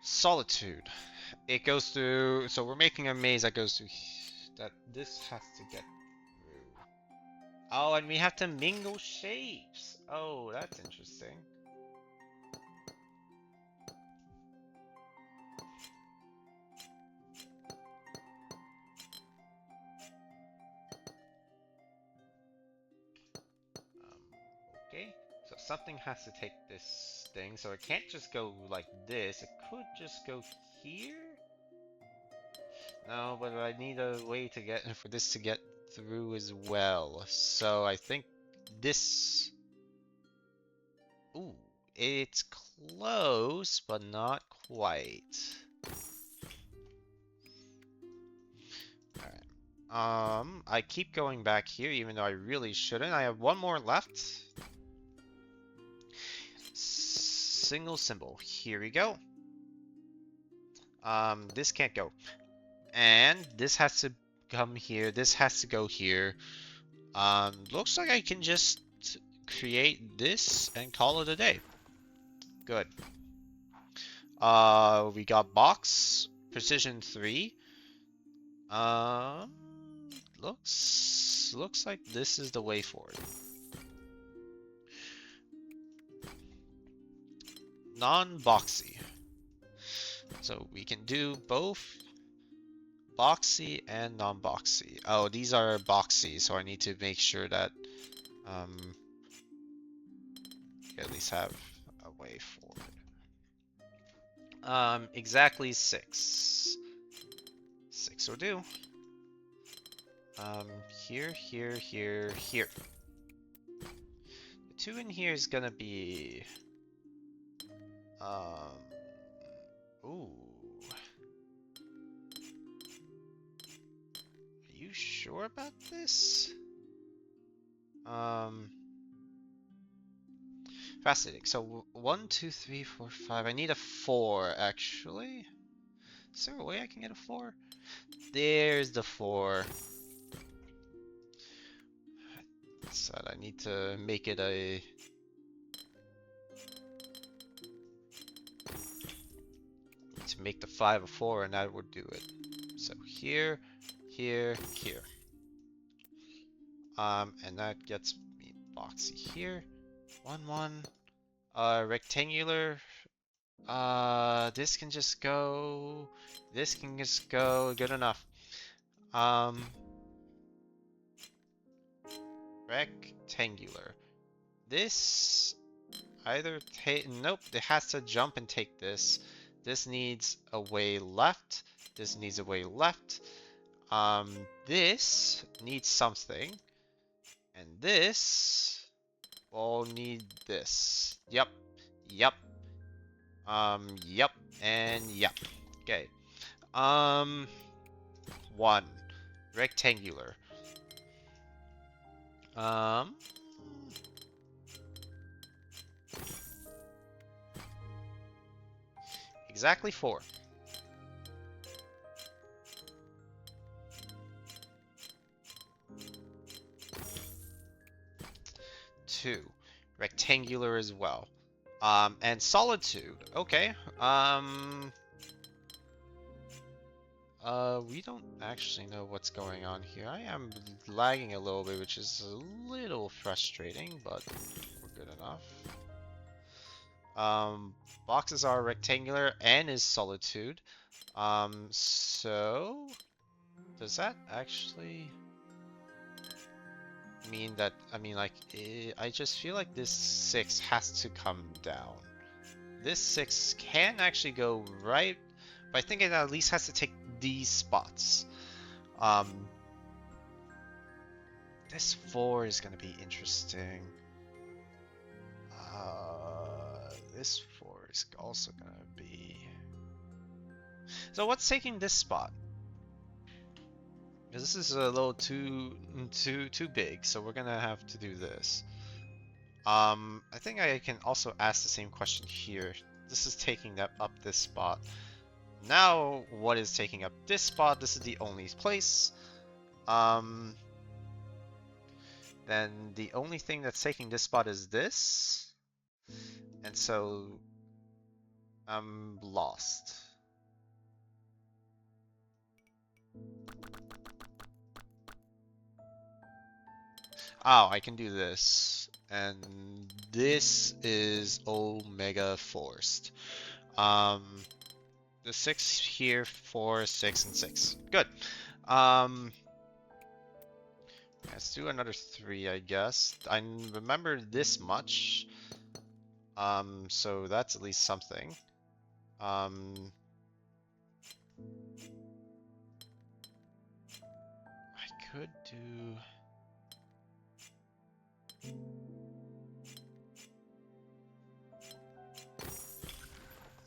Solitude. It goes through, so we're making a maze that goes through, that this has to get through. Oh, and we have to mingle shapes. Oh, that's interesting. Okay, so something has to take this thing, so it can't just go like this. It could just go here. No, but I need a way to get for this to get through as well. So I think this. Ooh, it's close, but not quite. Alright. I keep going back here, even though I really shouldn't. I have one more left. Single symbol. Here we go. This can't go. And this has to come here. This has to go here. Looks like I can just create this and call it a day. Good. We got box, precision 3. Looks like this is the way forward. Non-boxy. So we can do both boxy and non-boxy. Oh, these are boxy, so I need to make sure that at least have a way forward. Exactly 6. 6 will do. Here, here, here, here. The 2 in here is gonna be ooh. Are you sure about this? Fascinating. So 1, 2, 3, 4, 5. I need a 4 actually. Is there a way I can get a 4? There's the 4. Said I need to make it a to make the 5 a 4, and that would do it. So here, here, here. And that gets me boxy here. 1, 1. Rectangular. This can just go. This can just go. Good enough. Rectangular. This either take. Nope. It has to jump and take this. This needs a way left. This needs a way left. This needs something. And this will need this. Yep. Yep. Yep. And yep. Okay. 1. Rectangular. Exactly 4. 2. Rectangular as well. And solitude. Okay. We don't actually know what's going on here. I am lagging a little bit, which is a little frustrating, but we're good enough. Boxes are rectangular and is solitude. So Does that actually mean that, I mean, like, I just feel like this 6 has to come down. This 6 can actually go right, but I think it at least has to take these spots. This 4 is gonna be interesting. This 4 is also gonna be... So what's taking this spot? Because this is a little too big, so we're gonna have to do this. I think I can also ask the same question here. This is taking up this spot. Now, what is taking up this spot? This is the only place. Then the only thing that's taking this spot is this. And so I'm lost. Oh, I can do this. And this is Omega forced. The 6 here, 4, 6, and 6. Good. Let's do another 3, I guess. I remember this much. So that's at least something. I could do...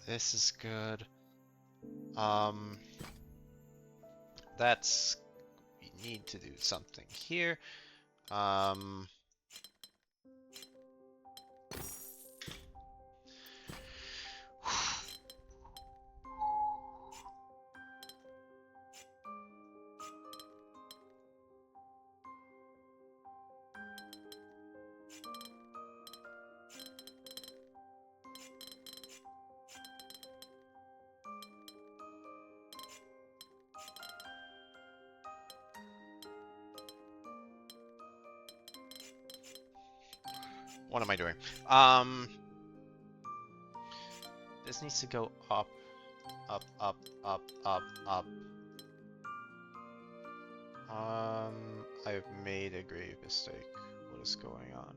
This is good. That's... We need to do something here. What am I doing? This needs to go up, up, up, up, up, up. I've made a grave mistake. What is going on?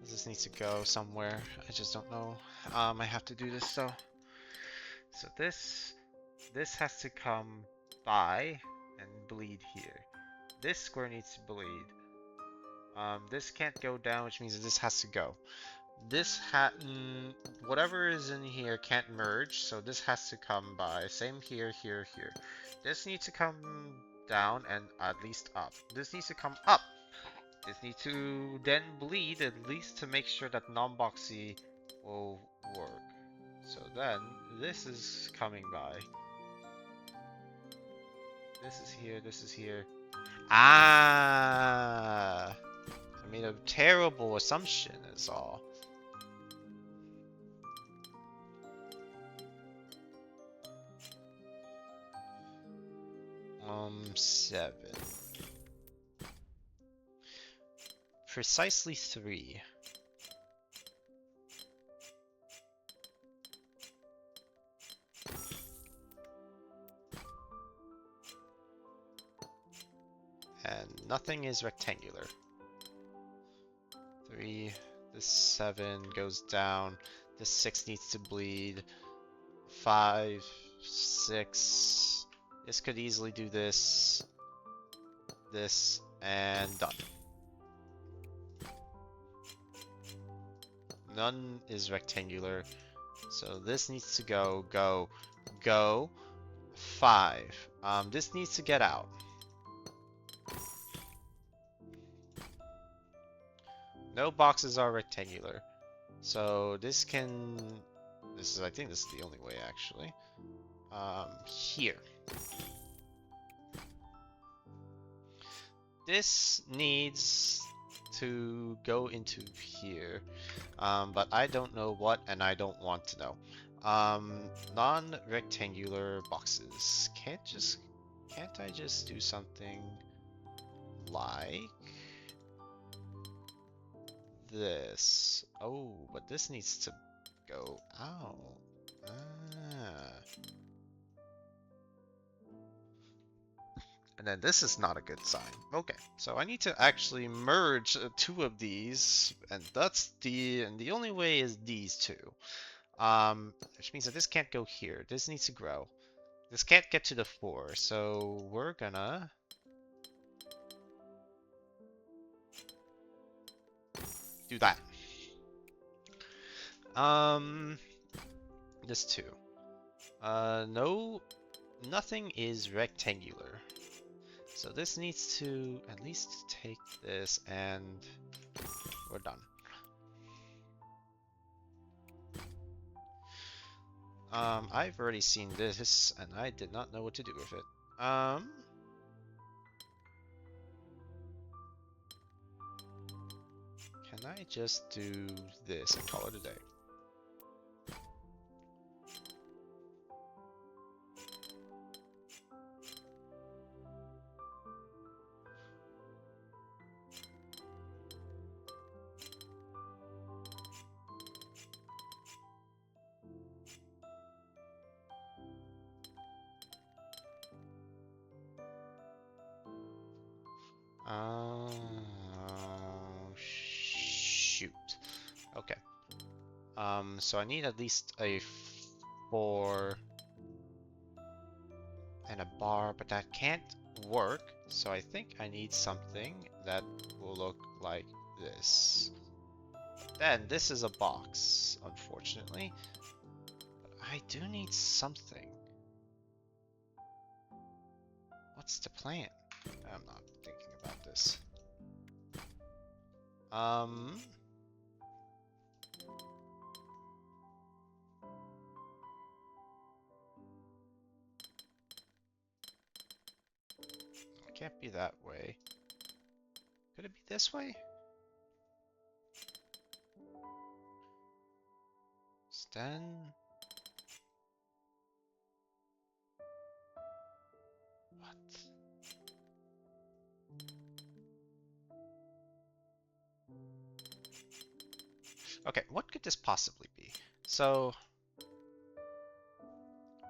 This needs to go somewhere. I just don't know. I have to do this though. So this has to come by and bleed here. This square needs to bleed. This can't go down, which means that this has to go. This whatever is in here can't merge, so this has to come by. Same here, here, here. This needs to come down and at least up. This needs to come up. This needs to then bleed at least to make sure that non-boxy will work. So then this is coming by. This is here, this is here. Ah! I made a terrible assumption is all. 7. Precisely 3. And nothing is rectangular. 3. This 7 goes down. This 6 needs to bleed. 5, 6. This could easily do this, and done. None is rectangular, so this needs to go, go. 5. This needs to get out. No boxes are rectangular, so this can. I think this is the only way actually. Here. This needs to go into here, but I don't know what, and I don't want to know. Non-rectangular boxes. Can't I just do something like this? Oh, but this needs to go out. Ah. And then this is not a good sign. Okay, so I need to actually merge two of these, and the only way is these two. Which means that this can't go here. This needs to grow. This can't get to the 4, so we're gonna do that. Um, this too. No, nothing is rectangular. So this needs to at least take this, and we're done. I've already seen this, and I did not know what to do with it. Can I just do this and call it a day? Shoot. Okay. So I need at least a 4 and a bar, but that can't work. So I think I need something that will look like this. Then this is a box, unfortunately. But I do need something. What's the plan? I'm not thinking about this. It can't be that way. Could it be this way? Then what? Okay, what could this possibly be? So,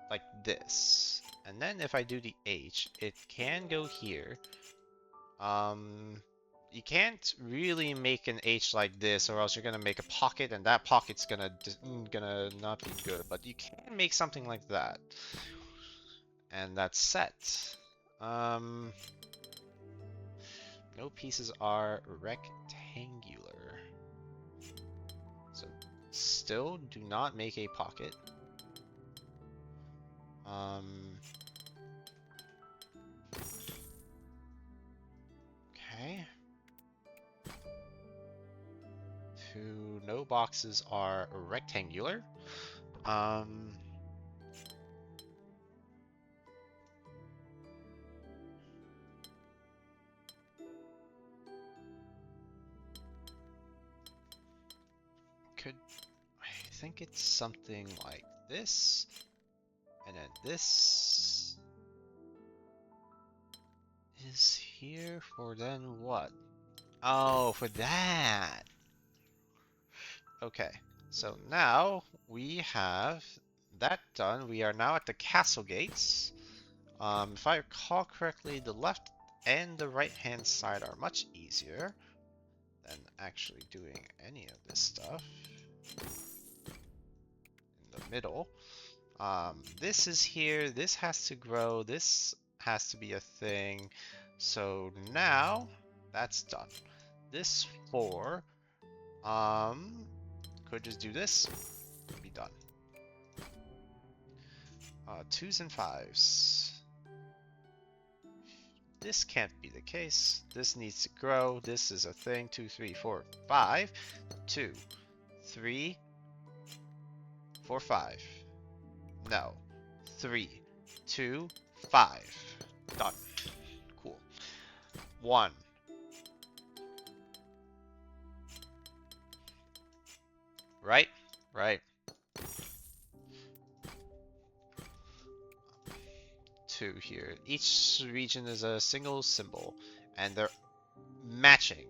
like this. And then if I do the H, it can go here. You can't really make an H like this, or else you're gonna make a pocket, and that pocket's gonna not be good. But you can make something like that, and that's set. No pieces are rectangular, so still do not make a pocket. Okay. No boxes are rectangular. I think it's something like this, and then this is here for then what? Oh, for that. Okay, so now we have that done. We are now at the castle gates. If I recall correctly, the left and the right hand side are much easier than actually doing any of this stuff. In the middle. This is here, this has to grow, this has to be a thing. So now that's done. This 4, could just do this, and be done. 2s and 5s. This can't be the case. This needs to grow. This is a thing. 2, 3, 4, 5. 2, 3, 4, 5. No. 3, 2, 5. Done. Cool. 1. Right? Right. 2 here. Each region is a single symbol, and they're matching.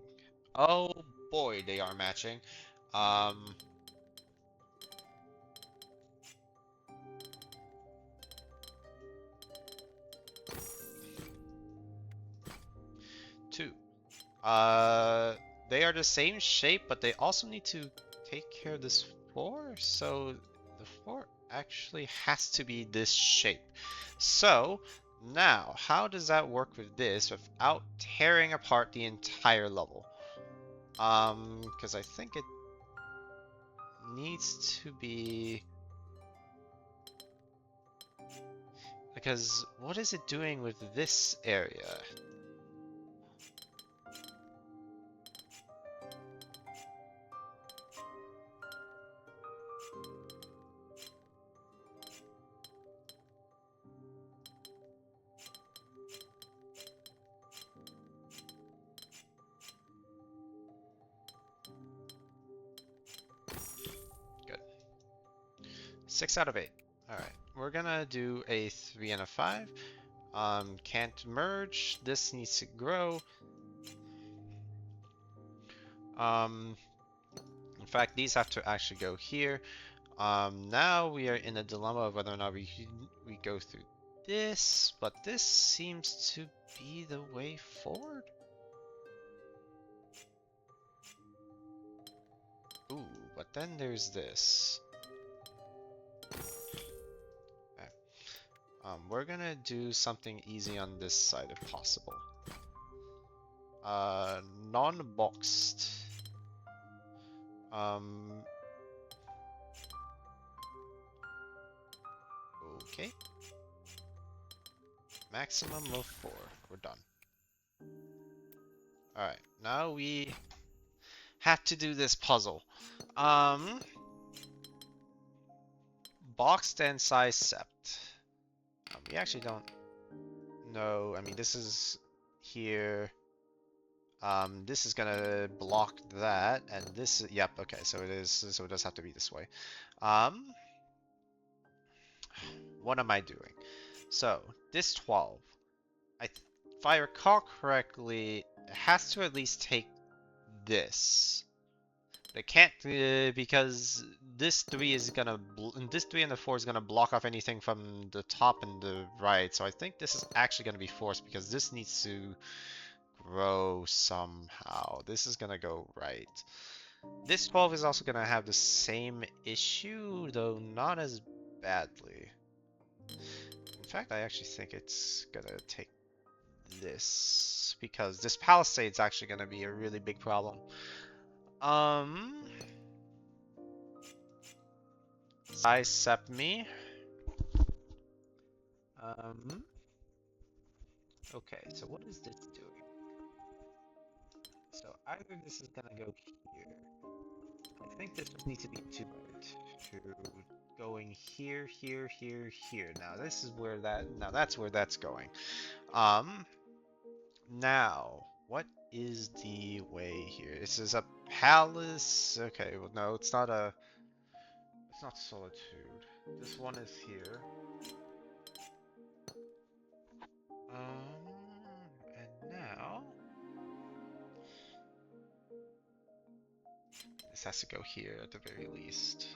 Oh boy, they are matching. They are the same shape, but they also need to take care of this floor. So the floor actually has to be this shape. So now, how does that work with this without tearing apart the entire level? Because I think it needs to be... Because what is it doing with this area? Good. 6 out of 8. Alright, we're gonna do a 3 and a 5. Can't merge. This needs to grow. In fact, these have to actually go here. Now we are in a dilemma of whether or not we go through this, but this seems to be the way forward. Ooh, but then there's this. Okay. We're gonna do something easy on this side if possible. Non-boxed. Okay. Maximum of 4. We're done. Alright, now we have to do this puzzle. Boxed and size sept. We actually don't know. I mean, this is here. This is gonna block that, and this is, yep, okay, so it is, so it does have to be this way. What am I doing? So, this 12, if I recall correctly, it has to at least take this. It can't, because this 3 is gonna, this 3 and the 4 is gonna block off anything from the top and the right, so I think this is actually gonna be forced, because this needs to grow somehow. This is gonna go right. This 12 is also gonna have the same issue, though not as badly. In fact, I actually think it's gonna take this, because this palisade's actually gonna be a really big problem. Size sept me. Okay, so what is this doing? So either this is gonna go here. I think this would need to be 2 by 2. Going here, here, here, here. Now this is where that, now that's where that's going. Now, what is the way here? This is a palace. Okay, well no, it's not a, it's not solitude. This one is here. And now this has to go here at the very least.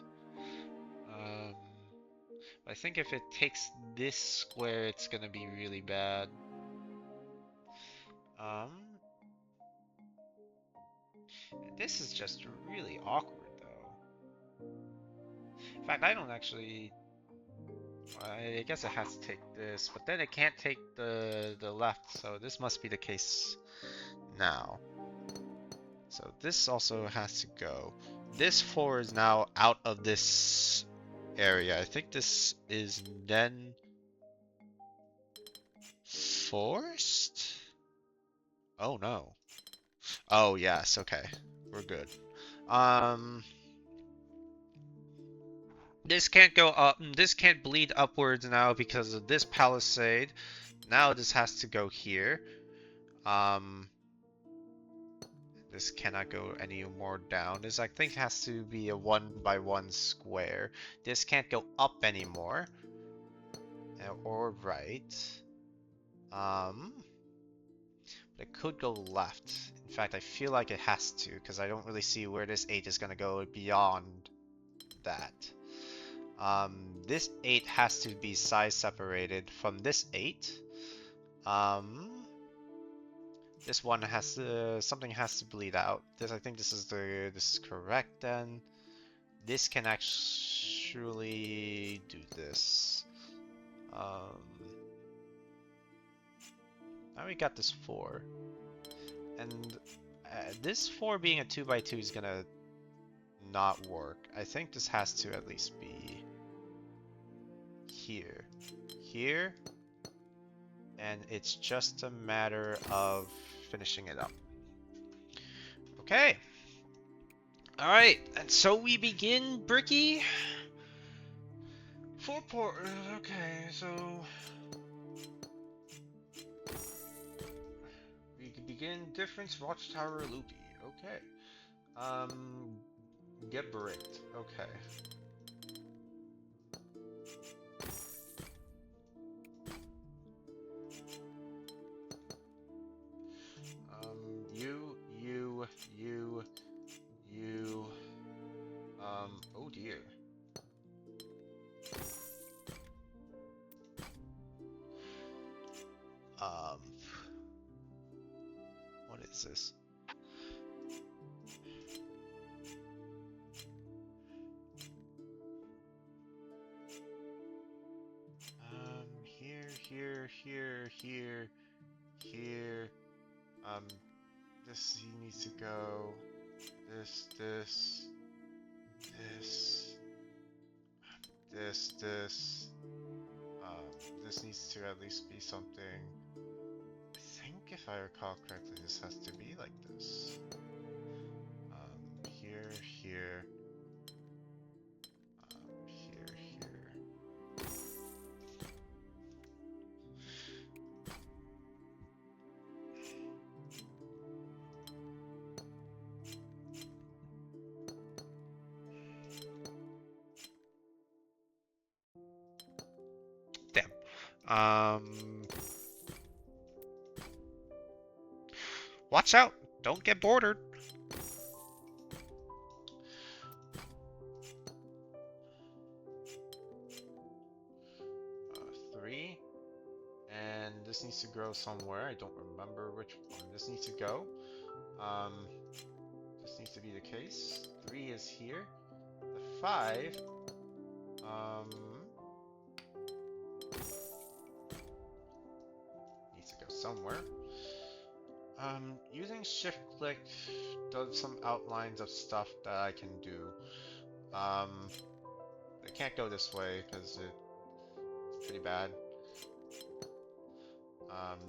I think if it takes this square, it's gonna be really bad. This is just really awkward, though. In fact, I don't actually... I guess it has to take this, but then it can't take the left, so this must be the case now. So this also has to go. This 4 is now out of this area. I think this is then forced? Oh no. Oh yes, okay. We're good. This can't go up, this can't bleed upwards now because of this palisade. Now this has to go here. This cannot go any more down. This, I think, has to be a 1 by 1 square. This can't go up anymore. Or right. But it could go left. In fact, I feel like it has to, because I don't really see where this 8 is going to go beyond that. This 8 has to be size separated from this 8. This one has to, something has to bleed out. This, I think this is correct then. This can actually do this. Now we got this 4. And this 4 being a 2x2 is gonna not work. I think this has to at least be here. Here. And it's just a matter of finishing it up. Okay. Alright, and so we begin, Bricky. 4 porters, okay, so... we can begin difference watchtower loopy, okay. Get bricked, okay. You, oh dear. What is this? Here. This he needs to go. This. This needs to at least be something. I think if I recall correctly, this has to be like this. Here. Here. Watch out! Don't get bordered! 3. And this needs to grow somewhere. I don't remember which one this needs to go. This needs to be the case. 3 is here. The 5... needs to go somewhere. Using shift click does some outlines of stuff that I can do. It can't go this way because it's pretty bad.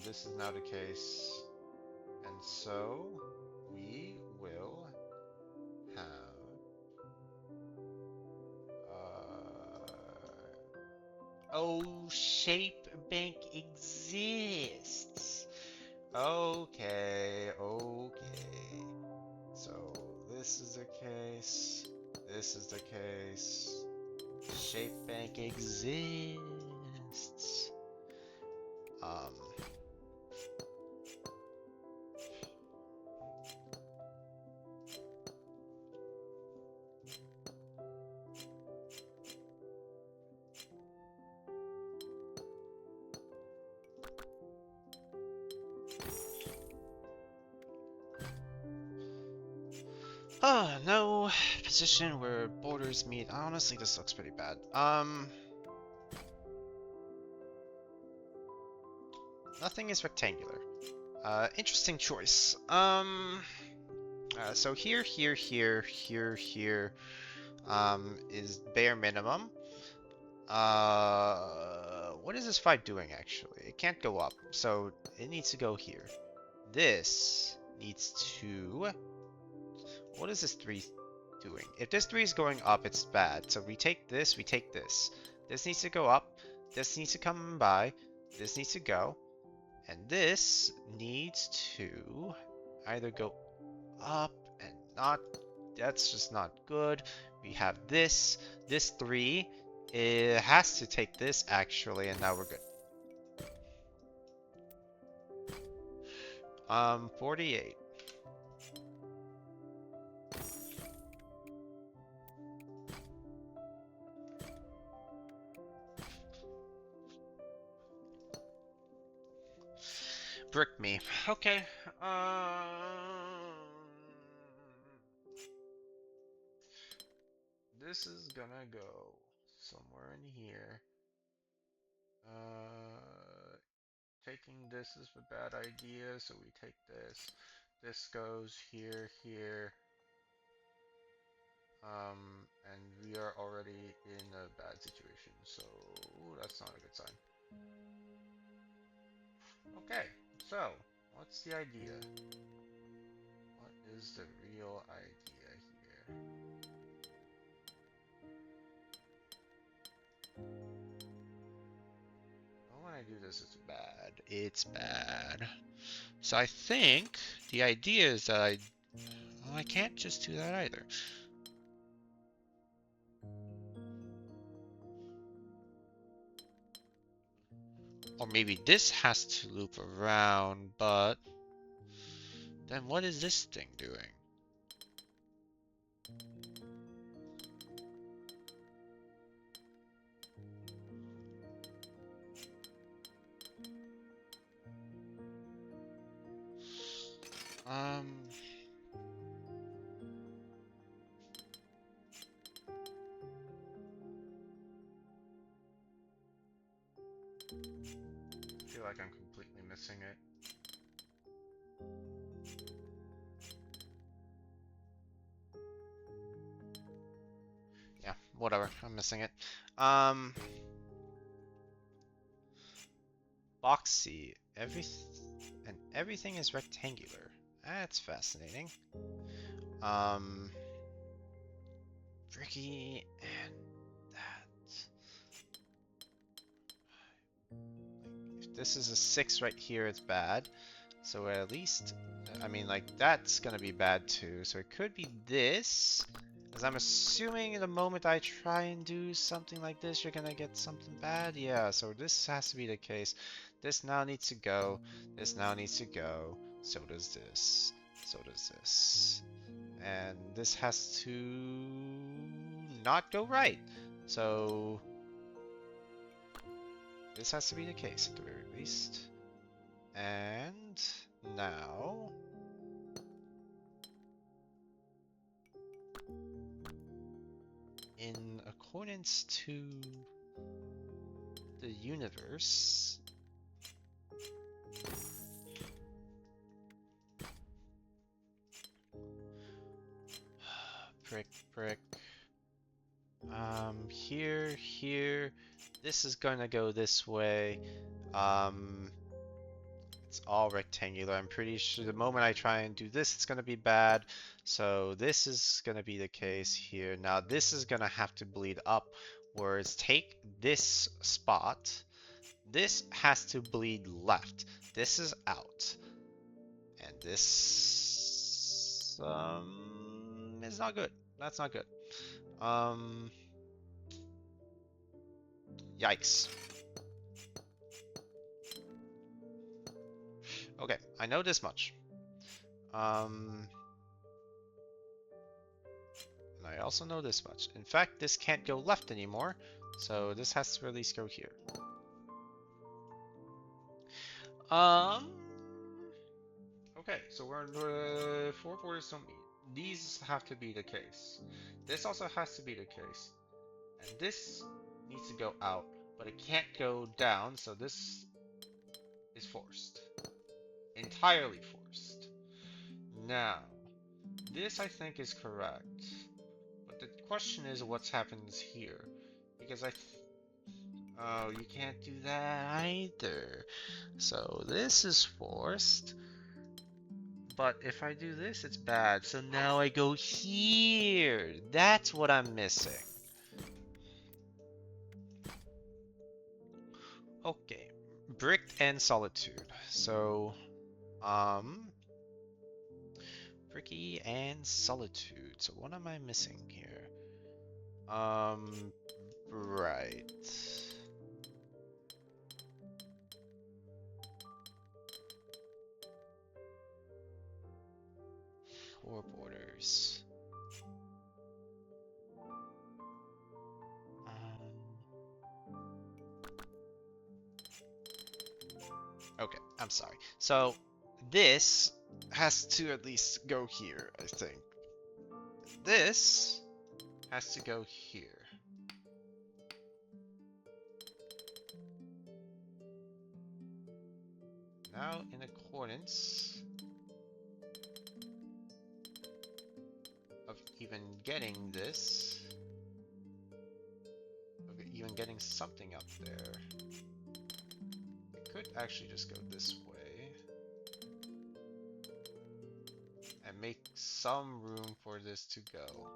This is now the case, and so we will have oh, shape bank exists. Okay. So this is the case. This is the case. Shape bank exists. No position where borders meet. Honestly, this looks pretty bad. Nothing is rectangular. Interesting choice. So here, is bare minimum. What is this 5 doing actually? It can't go up, so it needs to go here. This needs to... what is this 3 doing? If this 3 is going up, it's bad. So we take this, we take this. This needs to go up. This needs to come by. This needs to go. And this needs to either go up and not. That's just not good. We have this. This 3. It has to take this actually, and now we're good. 48. Brick me. Okay. This is gonna go somewhere in here. Taking this is a bad idea, so we take this. This goes here, here. And we are already in a bad situation, so that's not a good sign. Okay, so what's the idea? What is the real idea here? Oh, when I do this, it's bad. It's bad. So I think the idea is that well, I can't just do that either. Or maybe this has to loop around, but then what is this thing doing? Um, I feel like I'm completely missing it. Yeah, whatever. I'm missing it. Boxy. Everything is rectangular. That's fascinating. Tricky and that. If this is a 6 right here, it's bad. So at least, I mean, like, that's gonna be bad too. So it could be this. Because I'm assuming the moment I try and do something like this, you're gonna get something bad. Yeah, so this has to be the case. This now needs to go. This now needs to go. So does this. So does this. And this has to not go right. So this has to be the case at the very least. And now in accordance to the universe, prick, prick. Here, here. This is gonna go this way. It's all rectangular. I'm pretty sure the moment I try and do this, it's gonna be bad. So this is gonna be the case here. Now this is gonna have to bleed upwards. Take this spot. This has to bleed left. This is out. And this is not good. That's not good. Yikes. Okay, I know this much. And I also know this much. In fact, this can't go left anymore, so this has to at least go here. Okay, so we're in the 4 borders don't meet. These have to be the case. This also has to be the case. And this needs to go out, but it can't go down, so this is forced. Entirely forced. Now, this I think is correct. But the question is what happens here. Because oh, you can't do that either. So this is forced. But if I do this, it's bad. So now I go here. That's what I'm missing. Okay. Bricked and Solitude. So, Bricky and Solitude. So what am I missing here? Right. 4 borders. Okay, I'm sorry. So this has to at least go here, I think. This has to go here. Now, in accordance of even getting this, of even getting something up there, it could actually just go this way and make some room for this to go.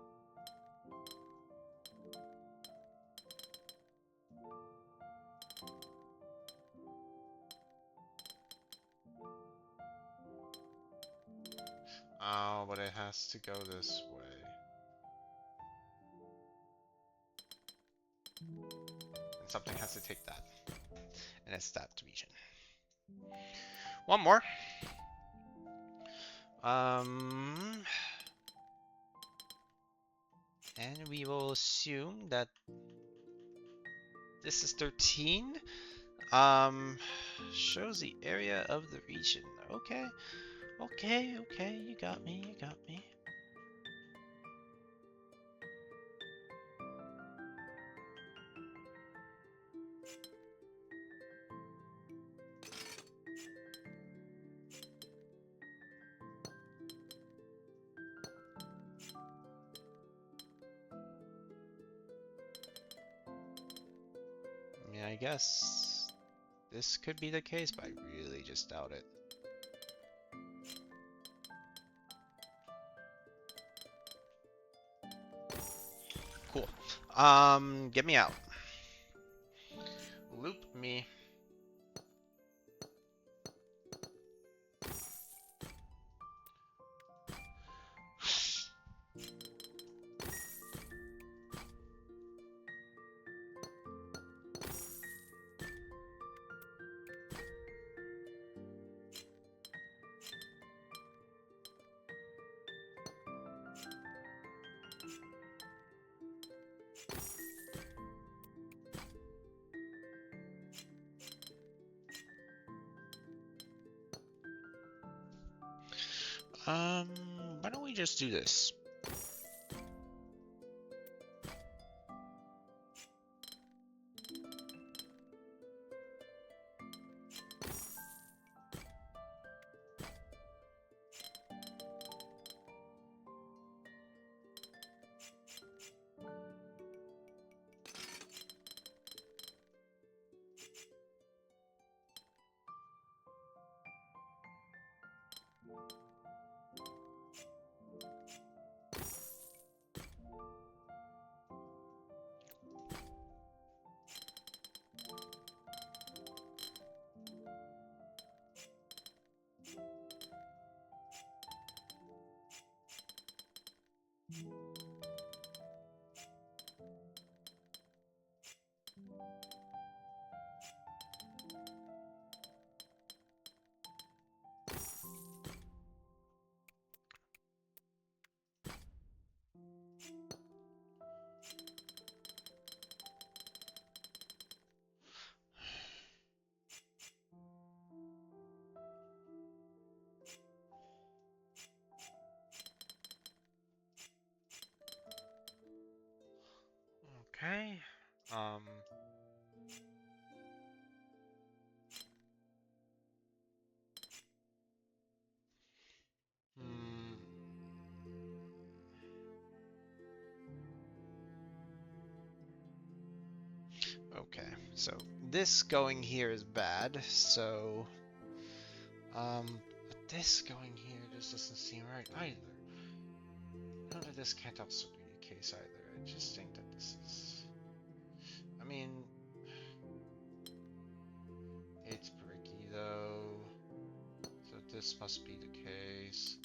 Oh, but it has to go this way. And something has to take that. And it's that region. One more. And we will assume that this is 13. Shows the area of the region. Okay. Okay, okay, you got me, you got me. I mean, I guess this could be the case, but I really just doubt it. Cool. Get me out. Loop me. Why don't we just do this? Okay. Hmm. Okay, so this going here is bad, so but this going here just doesn't seem right either. I know that this can't also be the case either. I just think that this is, I mean, it's bricky though, so this must be the case.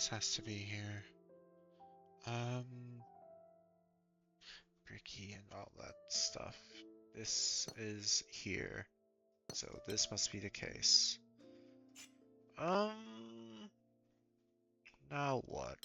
This has to be here. Bricky and all that stuff. This is here. So this must be the case. Now what?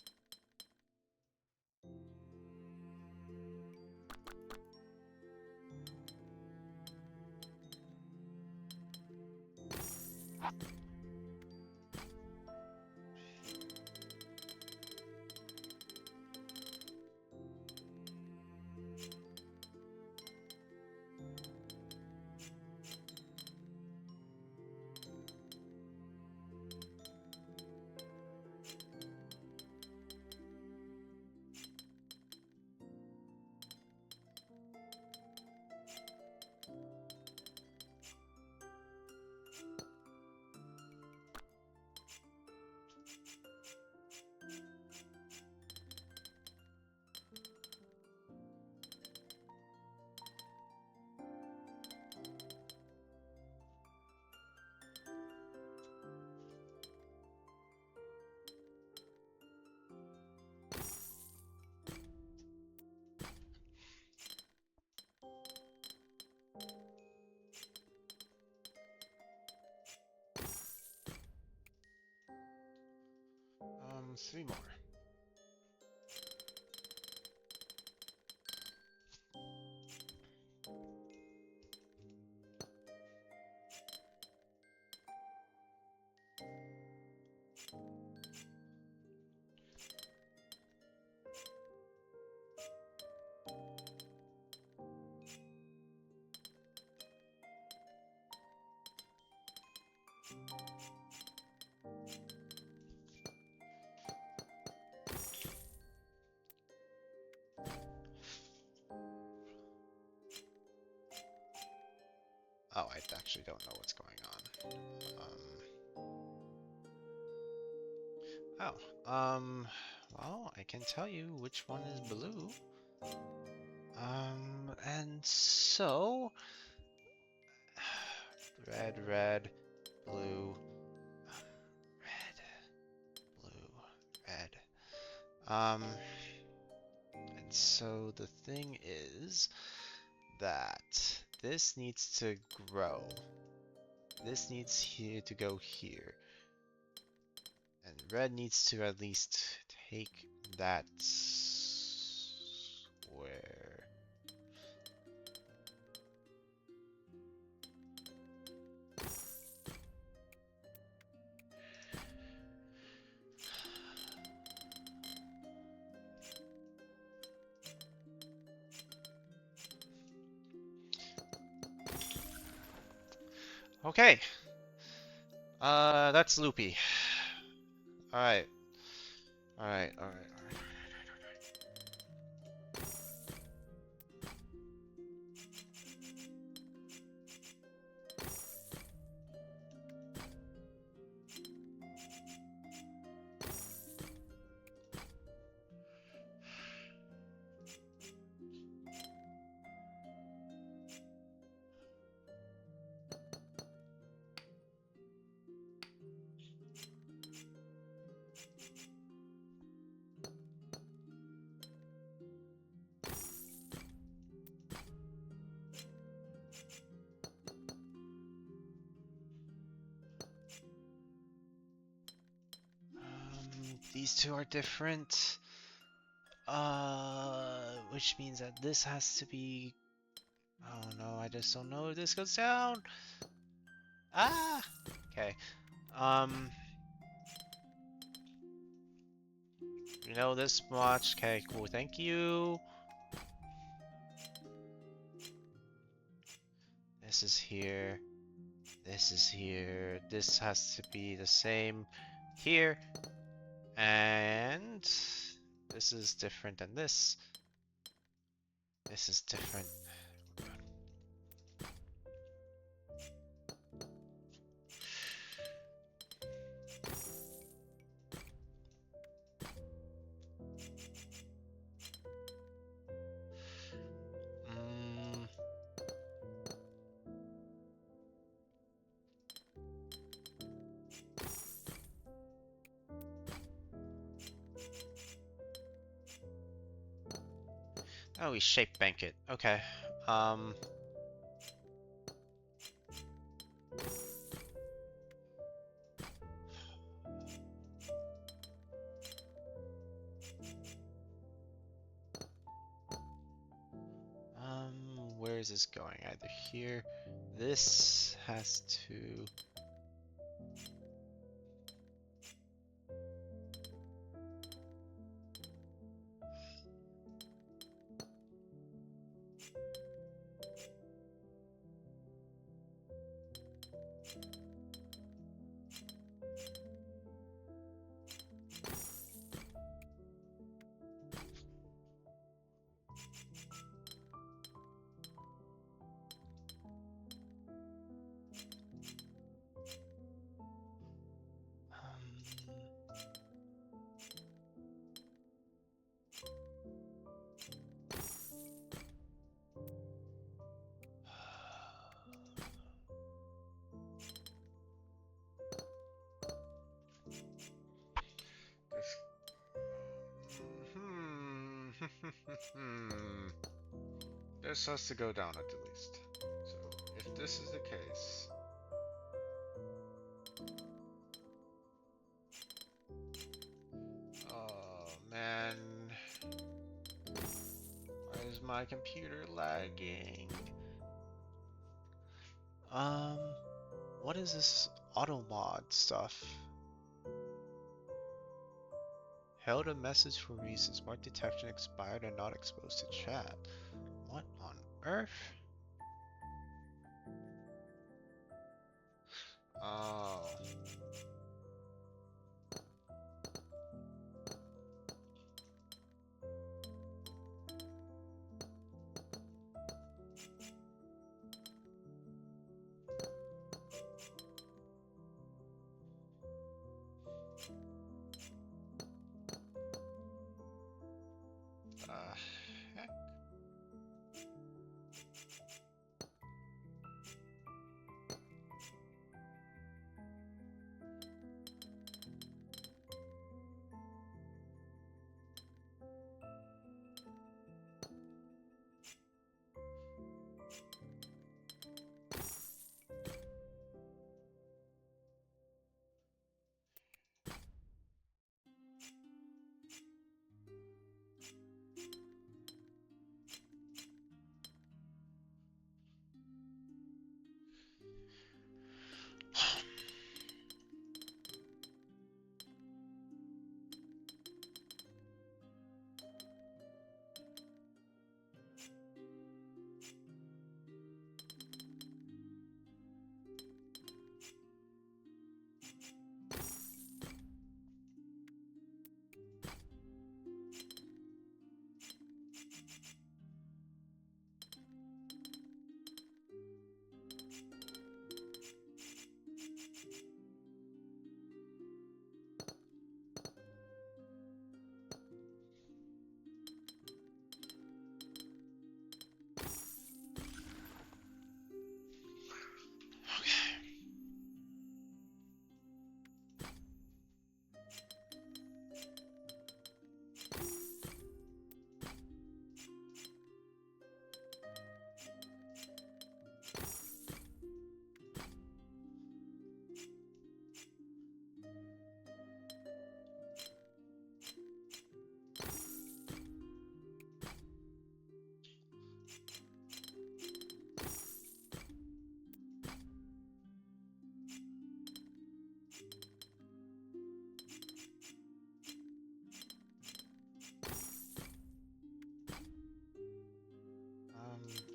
Three more. Oh, I actually don't know what's going on. Well, I can tell you which one is blue. And so... red, blue, red, blue, red. And so the thing is that this needs to grow. This needs here to go here. And red needs to at least take that square. Okay. That's loopy. Alright. Alright. These two are different. Which means that this has to be... Oh no, I just don't know if this goes down. Ah! Okay. You know this much. Okay, cool. Thank you. This is here. This is here. This has to be the same here. And this is different than this. This is different. Oh, we shape bank it. Okay. Where is this going? Either here. This has to. This has to go down at the least. So if this is the case, oh man, why is my computer lagging? What is this auto mod stuff? Held a message for reasons. Mark detection expired and not exposed to chat. What on earth? Oh. Heck.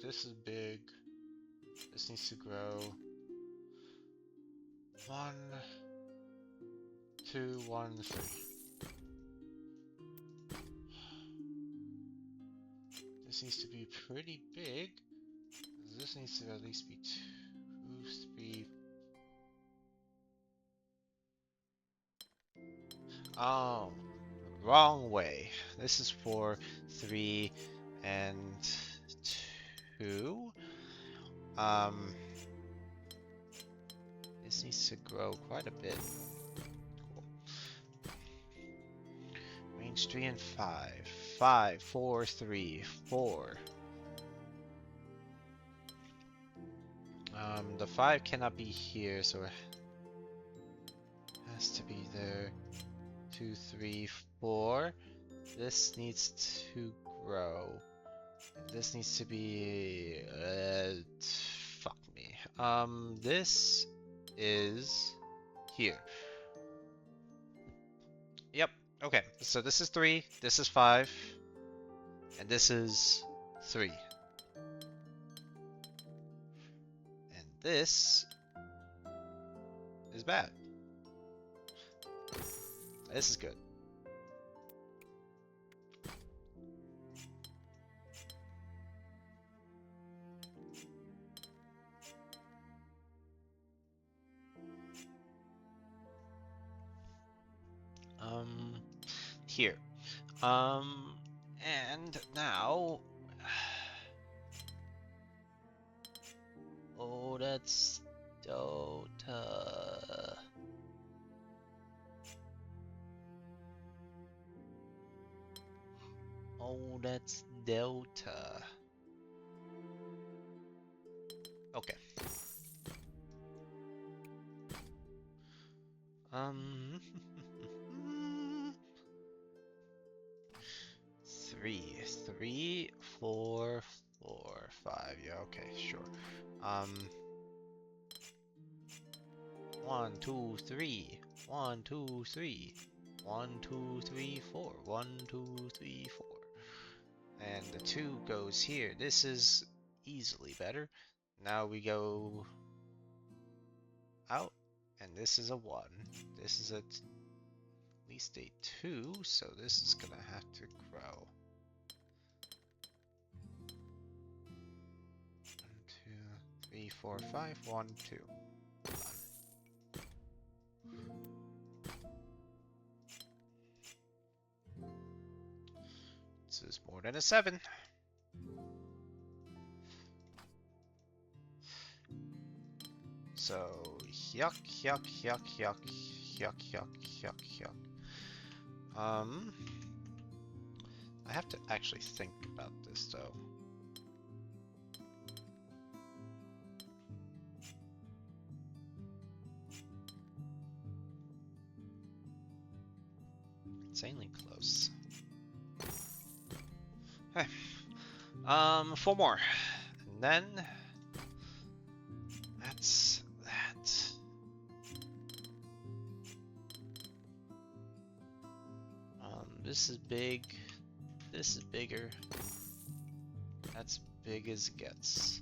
This is big. This needs to grow. 1, 2, 1, 3. This needs to be pretty big. This needs to at least be 2, 3. Oh, wrong way. This is for 3 and 2. This needs to grow quite a bit. Cool. Range 3 and 5. 5, 4, 3, 4. The 5 cannot be here, so it has to be there. 2, 3, 4. This needs to grow. This needs to be fuck me. This is here. Yep. Okay. So this is 3, this is 5, and this is 3. And this is bad. This is good. Here. And now... Oh, that's Dota. Oh, that's Delta. Okay. Three, 4, 4, 5. Yeah, okay, sure. 1, 2, 3. 1, 2, 3. 1, 2, 3, 4. 1, 2, 3, 4. And the 2 goes here. This is easily better. Now we go out, and this is a 1. This is at least a 2, so this is gonna have to grow. 1, 2, 3, 4, 5. 1, 2. This is more than a 7. So, yuck, yuck, yuck, yuck, yuck, yuck, yuck, yuck. I have to actually think about this, though. Insanely close. Okay. 4 more. And then... that's that. This is big. This is bigger. That's big as it gets.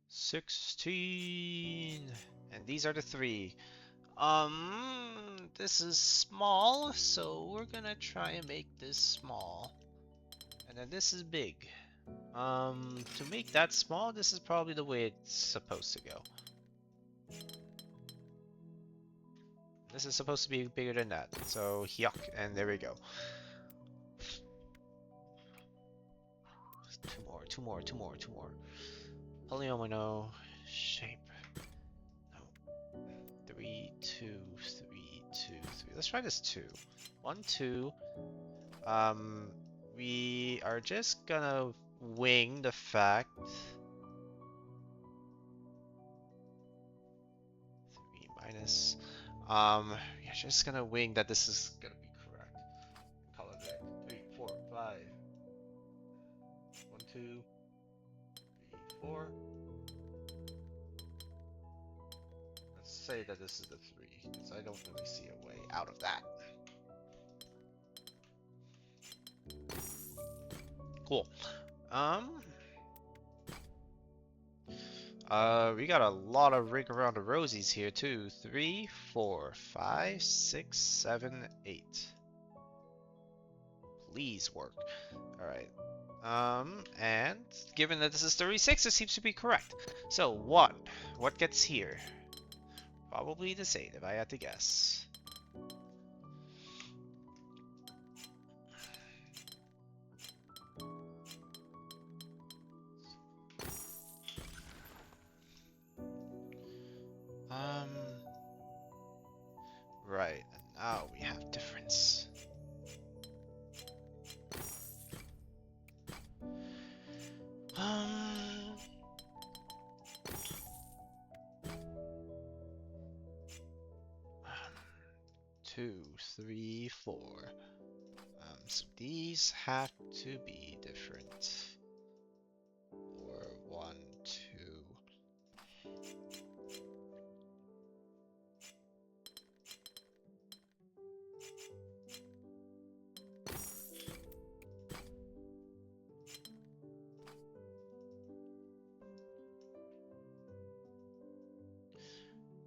16. And these are the 3. This is small, so we're gonna try and make this small. And then this is big. To make that small, this is probably the way it's supposed to go. This is supposed to be bigger than that, so yuck, and there we go. 2 more, 2 more, 2 more, 2 more. Polyomino shape. No. 3, 2, 3, 2, 3. Let's try this 2. 1, 2. We are just gonna wing the fact. 3 minus. We're just gonna wing that this is gonna be correct. Call it there. 3, 4, 5. 1, 2, 3, 4. Let's say that this is the 3, because I don't really see a way out of that. Cool. We got a lot of ring around the rosies here too. 3, 4, 5, 6, 7, 8. Please work. Alright. And given that this is 36, it seems to be correct. So 1. What gets here? Probably this 8 if I had to guess. Right, and now we have difference. 2, 3, 4. So these have to be different. 4, 1, 2.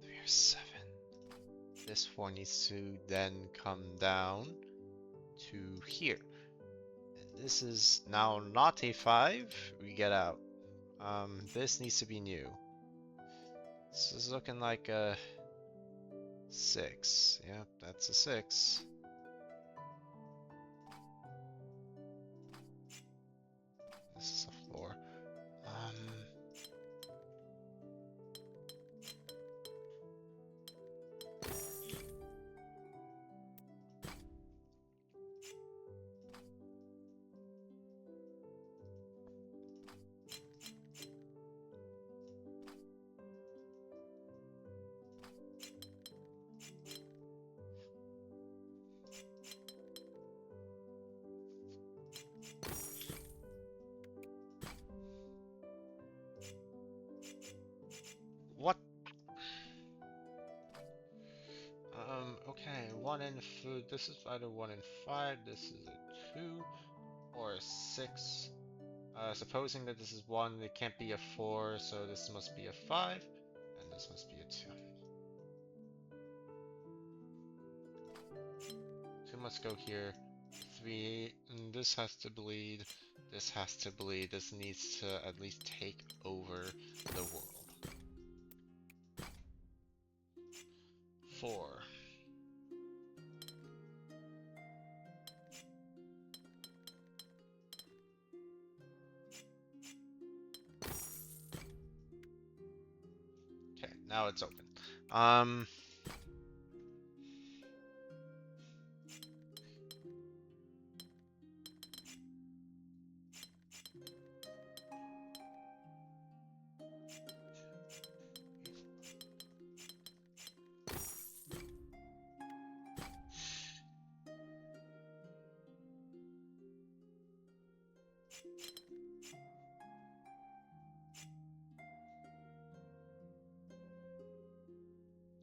There's 7. This 4 needs to then come down to here. And this is now not a 5. We get out. This needs to be new. This is looking like a 6. Yeah, that's a 6. This is a 4. 1 and food. This is either 1 and 5. This is a 2 or a 6. Supposing that this is 1, it can't be a 4, so this must be a 5, and this must be a 2. 2 must go here. 3, and this has to bleed. This has to bleed. This needs to at least take over the world. 4. Okay, now it's open.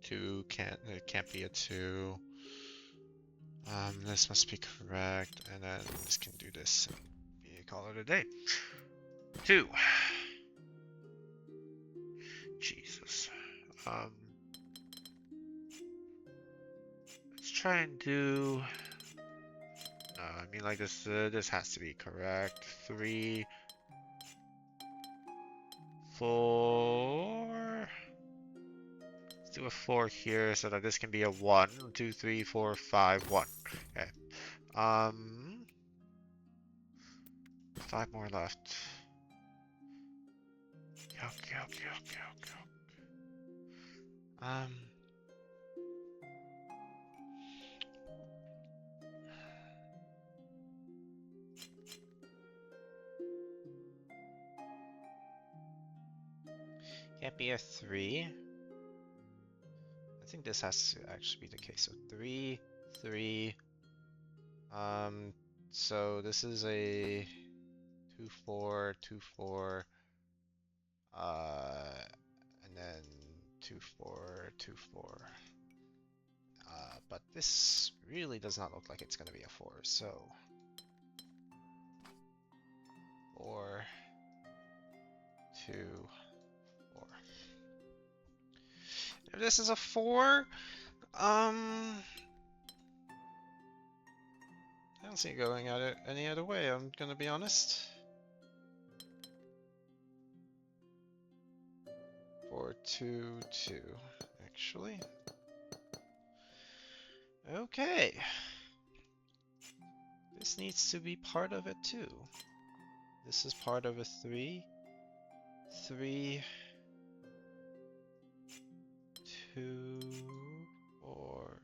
2 can't, it can't be a 2. This must be correct, and then this can do this and call it a day. 2. Jesus. Let's try and do. No, I mean like this. This has to be correct. 3, 4. Let's do a 4 here so that this can be a 1. 2, 3, 4, 5, 1. Okay. 5 more left. Yuck. Can't be a 3. I think this has to actually be the case. So 3, 3. So this is a 2, 4, 2, 4. And then 2, 4, 2, 4. But this really does not look like it's going to be a 4. So 4, 2, 4. If this is a 4, I don't see it going at it any other way, I'm gonna be honest. 4, 2, 2, actually. Okay. This needs to be part of it too. This is part of a 3, 3, 2, 4.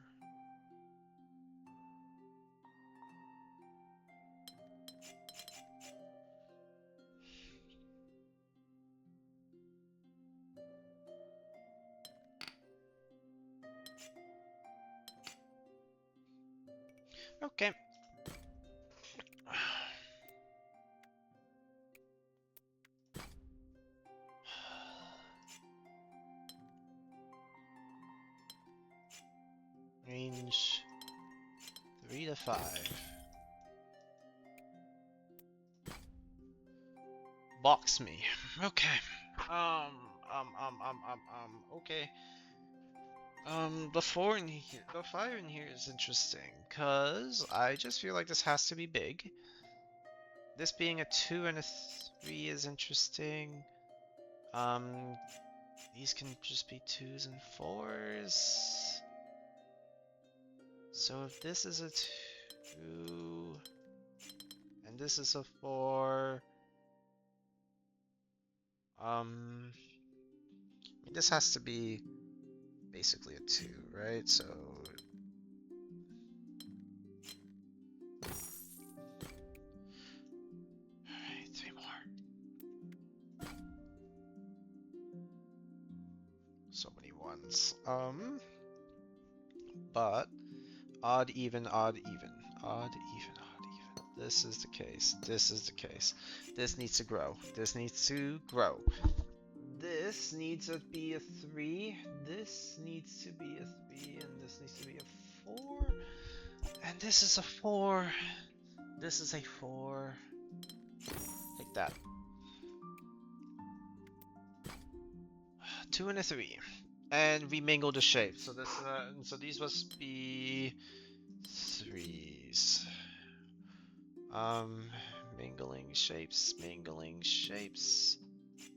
Okay. Range 3 to 5. Box me. Okay. Okay. The fire in here is interesting, cause I just feel like this has to be big. This being a 2 and a 3 is interesting. These can just be 2s and 4s. So if this is a 2 and this is a 4, I mean, this has to be basically a 2, right? So alright, 3 more. So many ones. But odd, even, odd, even. Odd, even, odd, even. This is the case. This is the case. This needs to grow. This needs to grow. This needs to be a 3. This needs to be a 3. And this needs to be a 4. And this is a 4. This is a 4. Take that. 2 and a 3. And we mingle the shapes. So this, so these must be 3s. Mingling shapes, mingling shapes.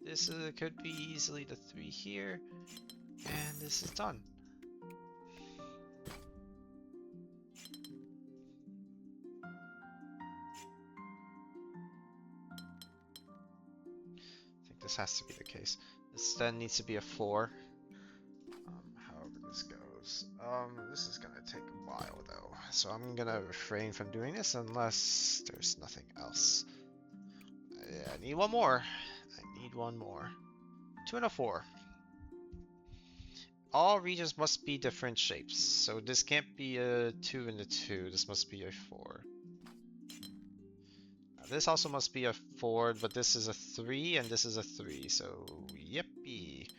This could be easily the 3 here, and this is done. I think this has to be the case. This then needs to be a 4. However this goes. This is gonna take a while though, so I'm gonna refrain from doing this unless there's nothing else. Yeah, I need one more. I need one more. 2 and a 4. All regions must be different shapes, so this can't be a 2 and a 2. This must be a 4. This also must be a 4, but this is a 3 and this is a 3, so yippee.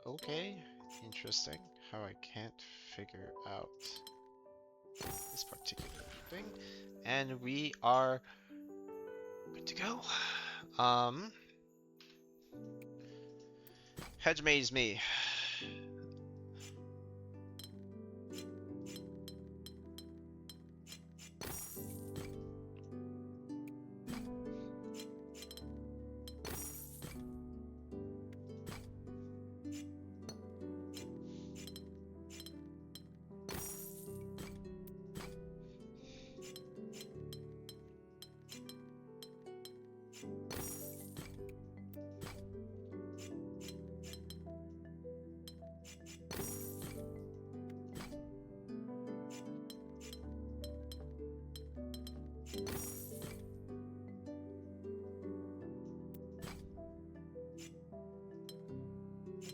Okay. Interesting how I can't figure out this particular thing. And we are good to go. Hedge maze me.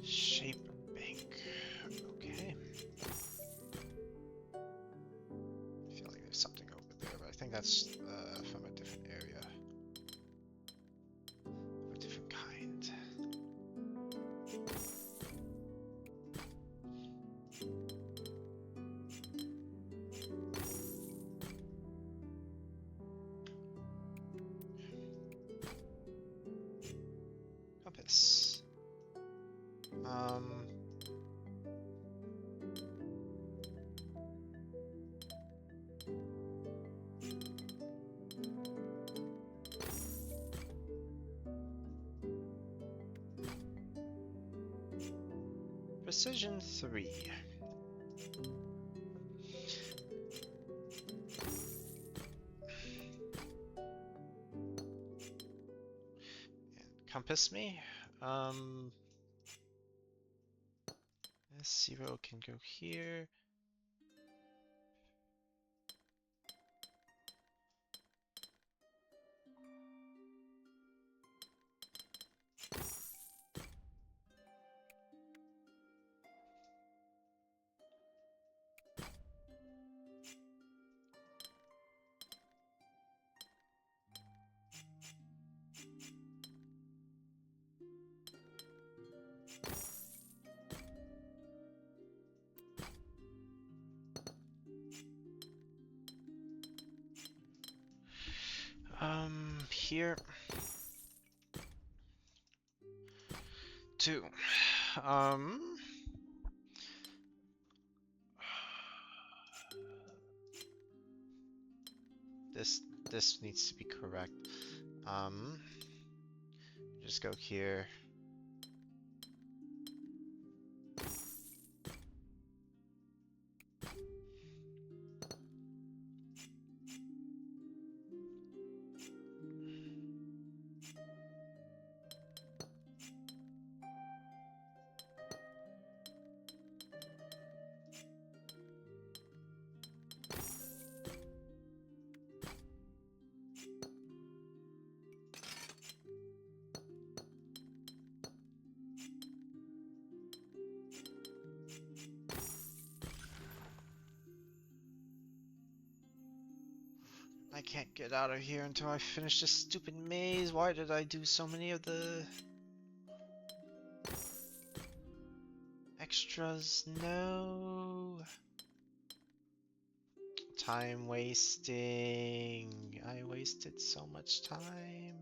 Shape bank. Okay. I feel like there's something over there, but I think that's from a different area. Of a different kind. Compass. Precision 3. And compass me. 0 can go here. Here. 2. This needs to be correct. Just go here. I can't get out of here until I finish this stupid maze. Why did I do so many of the extras? No. Time wasting. I wasted so much time.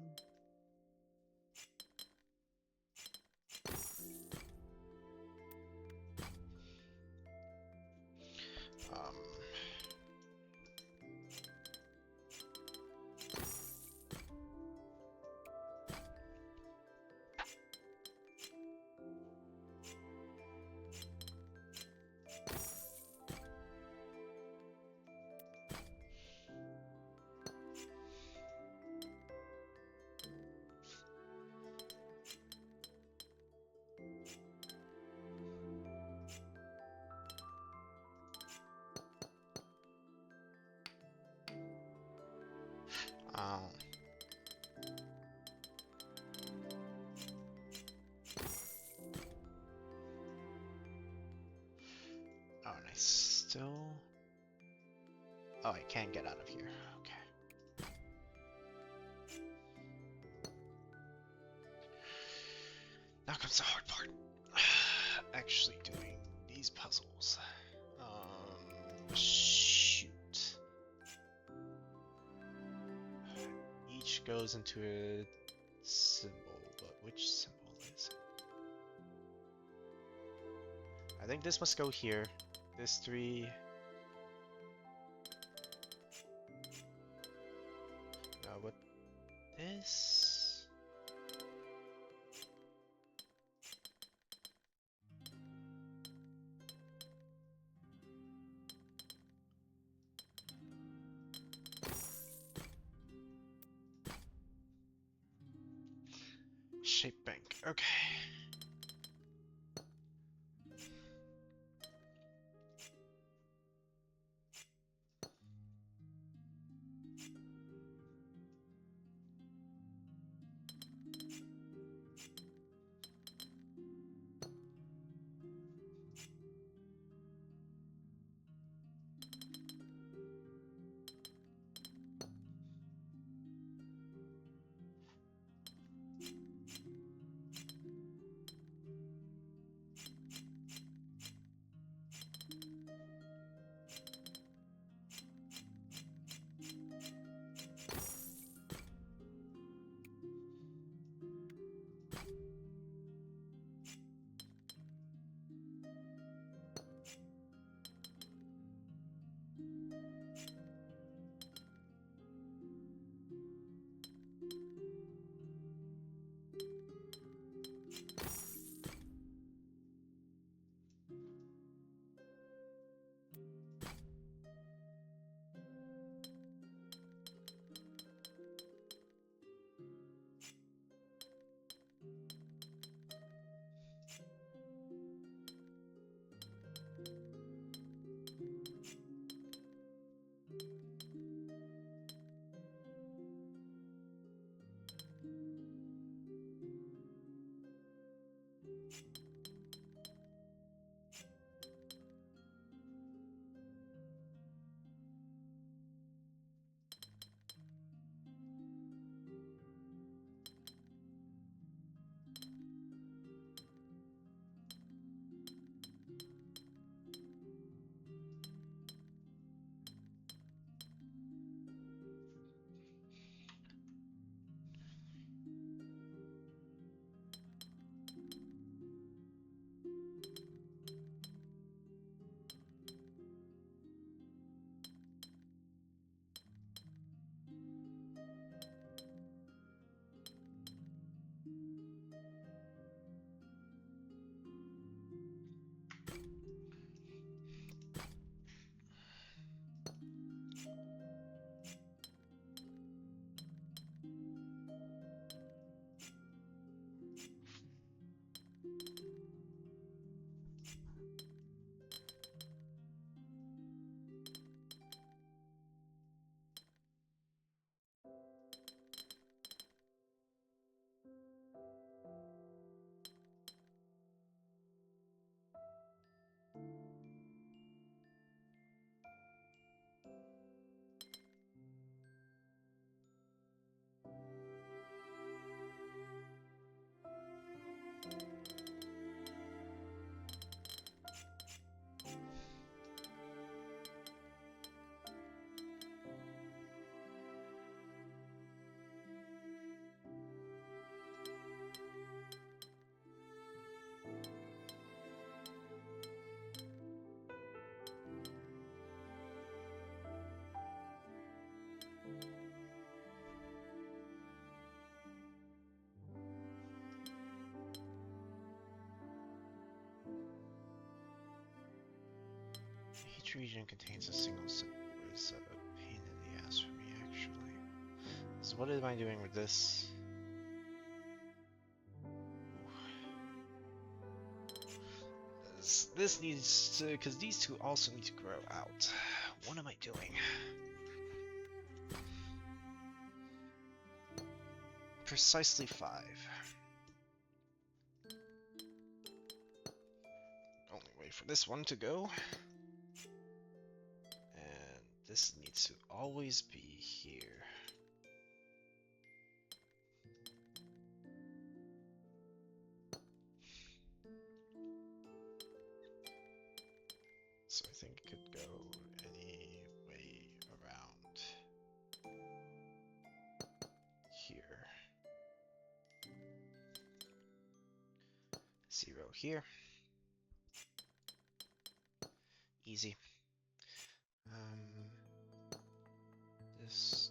Oh, nice. Still. Oh, I can't get out of here. Okay. Now comes the hard part. Actually doing these puzzles. Shoot. Each goes into a symbol, but which symbol is it? I think this must go here. This 3. No, but this. Shape bank. Okay. Each region contains a single symbol. It's a pain in the ass for me, actually. So what am I doing with this? This needs to, because these two also need to grow out. What am I doing? Precisely 5. Only wait for this one to go. And this needs to always be here. So I think it could go any way around here. 0 here. Easy.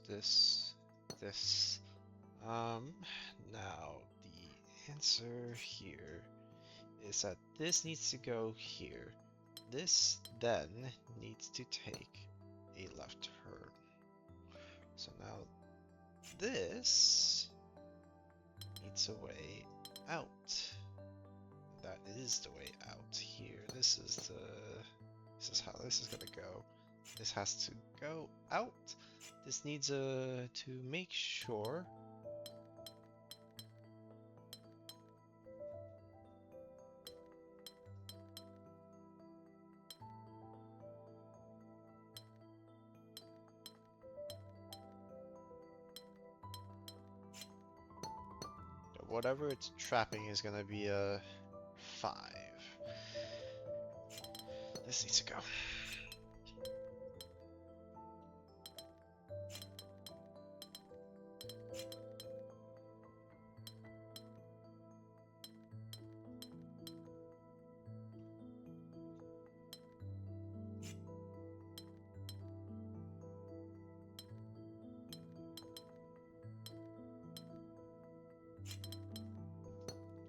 This. Now the answer here is that this needs to go here. This then needs to take a left turn. So now this needs a way out. That is the way out here. This is how this is gonna go. This has to go out. This needs to make sure that whatever it's trapping is gonna be a 5. This needs to go.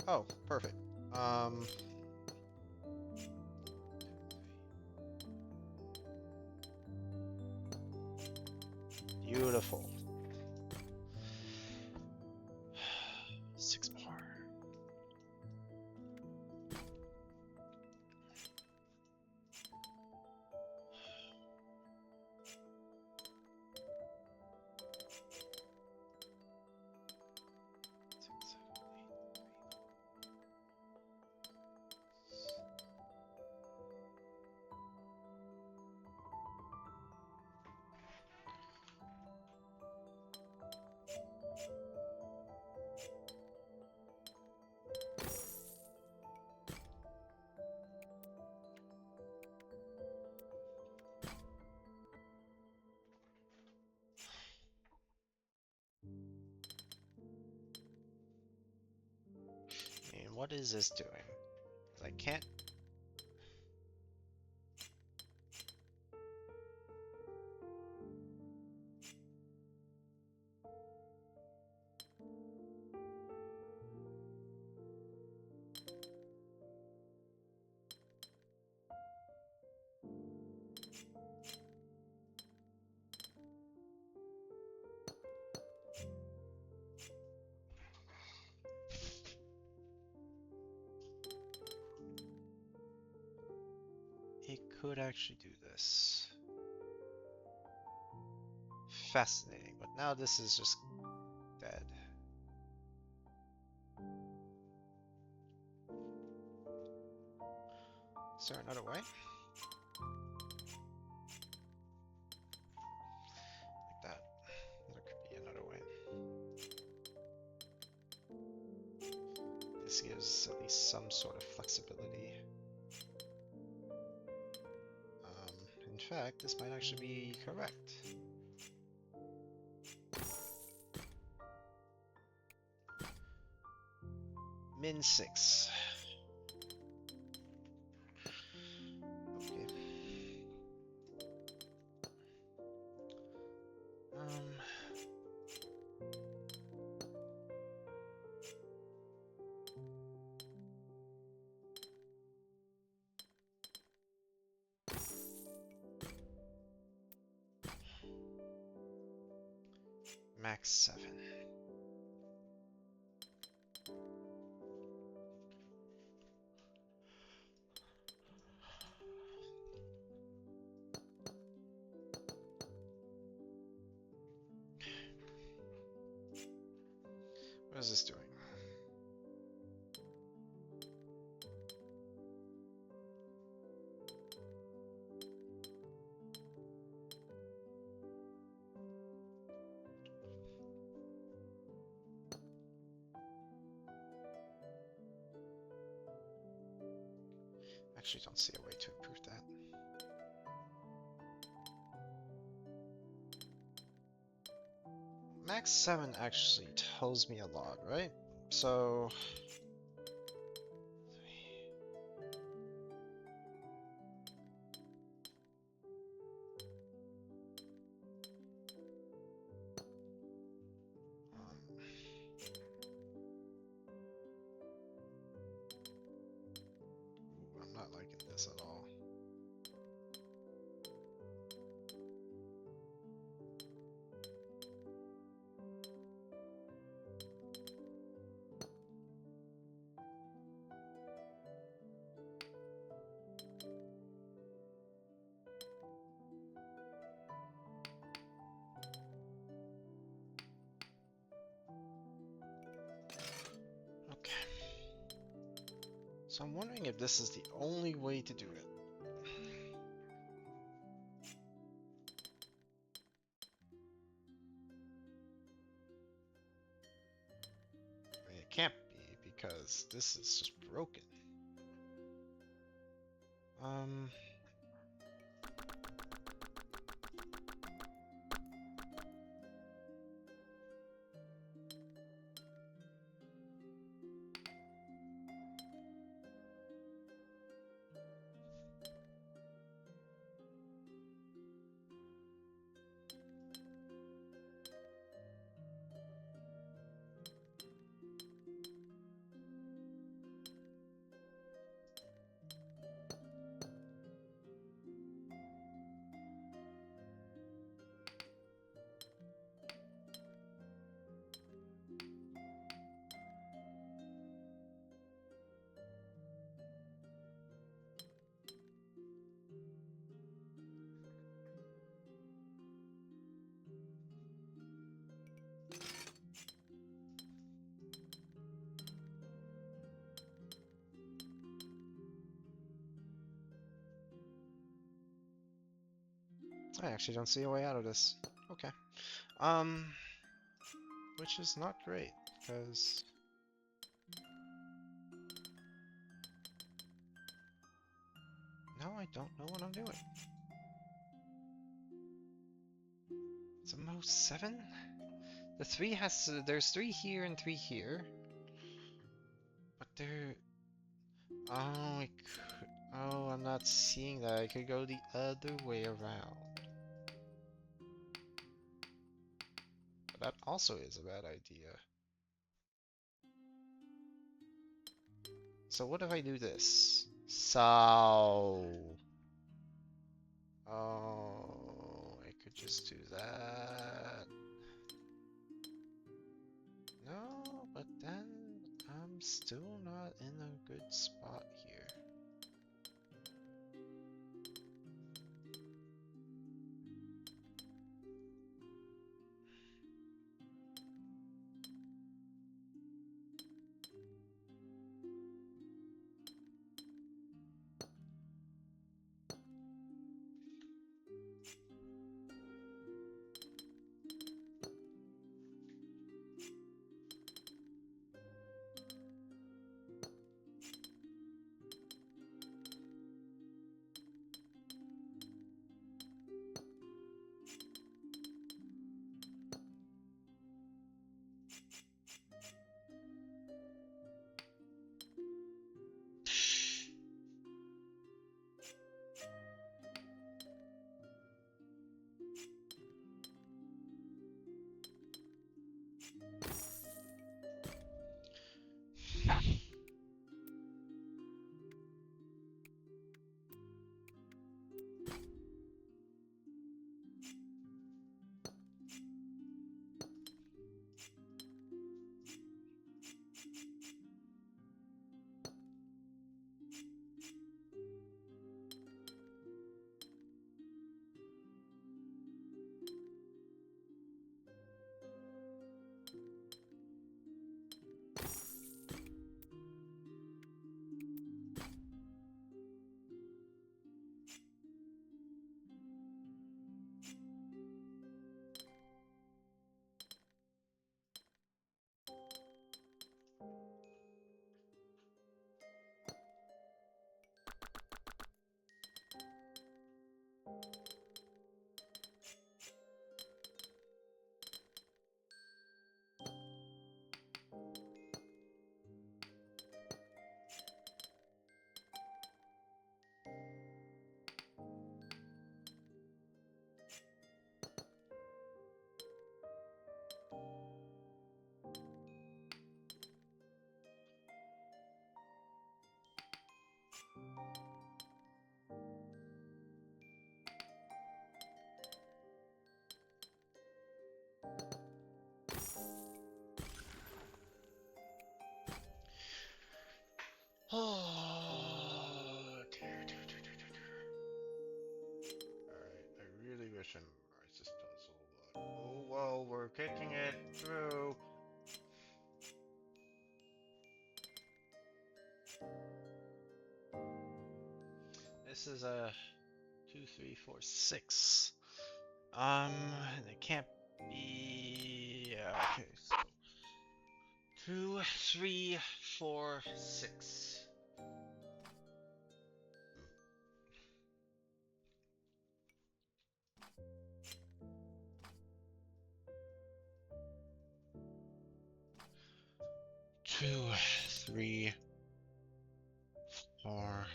Oh, perfect. Beautiful. 6 more. And what is this doing? I can't. It could actually do this. Fascinating, but now this is just dead. Is there another way? Like that. There could be another way. This gives at least some sort of flexibility. In fact, this might actually be correct. Min 6. Okay. Max 7. What is this doing? Actually, don't see a way to improve that. Max 7 actually tells me a lot, right? So... I'm not liking this at all. Okay. So I'm wondering if this is the only way to do it. I mean, it can't be because this is just broken. I actually don't see a way out of this. Okay. Which is not great, because... now I don't know what I'm doing. It's a Mo 7? The 3 has... there's 3 here and 3 here. But there... oh, I could... oh, I'm not seeing that. I could go the other way around. But that also is a bad idea. So what if I do this? So... oh, I could just do that. No, but then I'm still not in a good spot here. Oh, dear, dear, dear, dear, dear. Alright, I really wish I memorized this puzzle, but oh well, we're kicking it through. This is a 2, 3, 4, 6. It can't be. Yeah, okay, so 2, 3, 4, 6. 2, 3, 4,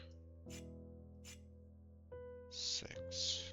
6.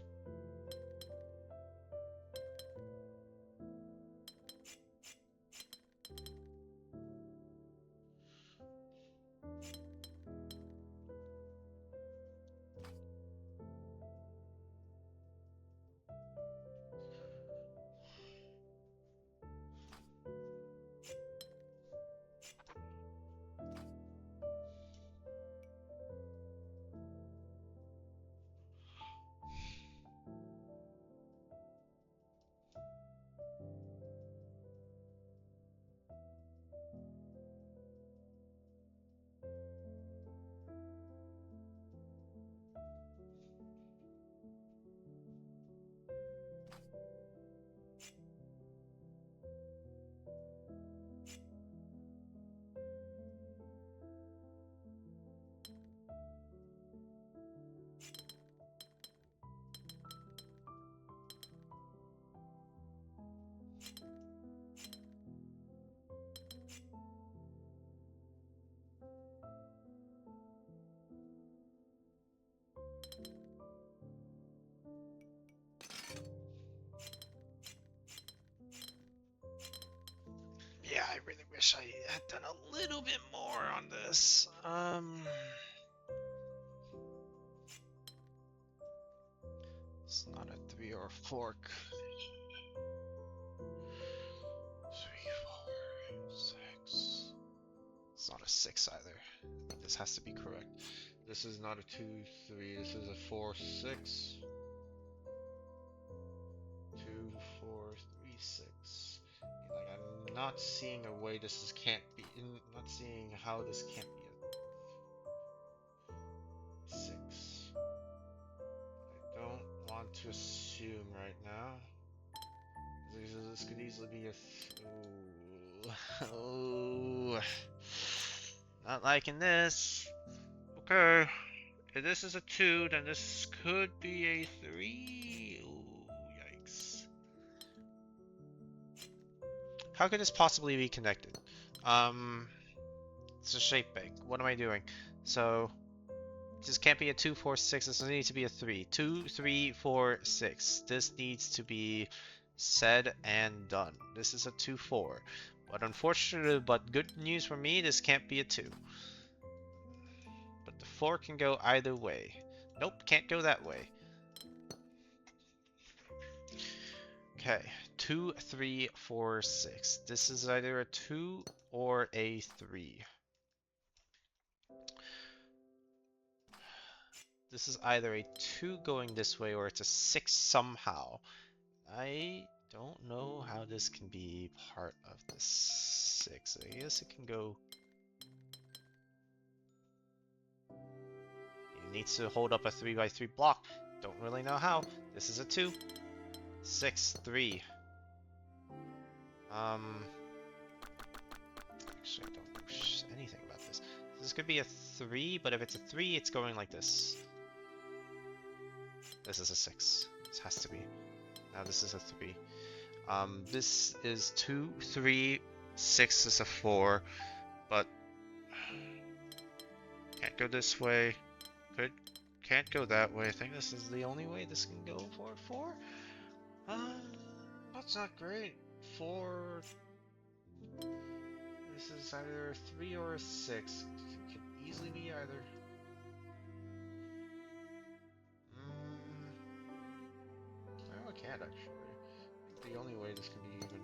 Yeah, I really wish I had done a little bit more on this. It's not a 3 or a 4. 3, 4, 6. It's not a 6 either. This has to be correct. This is not a 2, 3. This is a 4, 6. 2, 4, 3, 6. Like, I'm not seeing a way can't be. Not seeing how this can't be a 6. I don't want to assume right now. This could easily be a. Oh. Not liking this. Okay. If this is a 2, then this could be a 3. Ooh, yikes. How could this possibly be connected? It's a shape bank. What am I doing? So, this can't be a 2, 4, 6. This needs to be a 3. 2, 3, 4, 6. This needs to be said and done. This is a 2, 4. But unfortunately, but good news for me, this can't be a 2. But the 4 can go either way. Nope, can't go that way. Okay, 2, 3, 4, 6. This is either a 2 or a 3. This is either a 2 going this way or it's a 6 somehow. I don't know how this can be part of the 6. I guess it can go... It needs to hold up a 3x3 block. Don't really know how. This is a 2. 6, 3. Actually, I don't know anything about this. This could be a 3, but if it's a 3, it's going like this. This is a 6. This has to be. Now this is a 3. This is 2, 3, 6 is a 4, but can't go this way. Can't go that way. I think this is the only way this can go for a 4. That's not great. 4. This is either a 3 or a 6. It could easily be either. No, it can't actually. I think the only way this can be even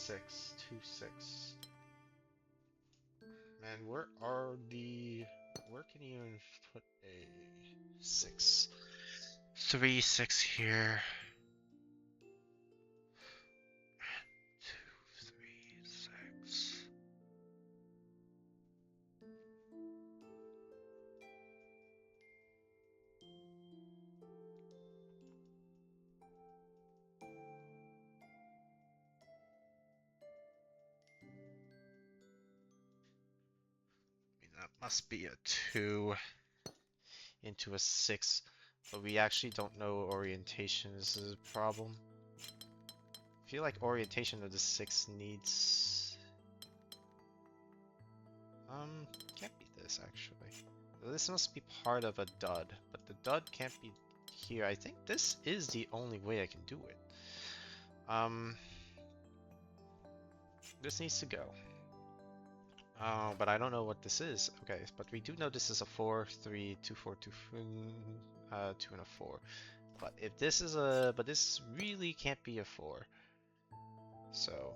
6, 2, 6. Man, where are the... Where can you even put a 6? 3, 6 here. 2, 3, 6. I mean, that must be a 2 into a 6, but we actually don't know orientation. This is a problem. I feel like orientation of the 6 needs... can't be this actually. This must be part of a dud, but the dud can't be here. I think this is the only way I can do it. This needs to go. But I don't know what this is. Okay, but we do know this is a 4, 3, 2, 4, 2, 2 and a 4. But if this is a, but this really can't be a 4. So.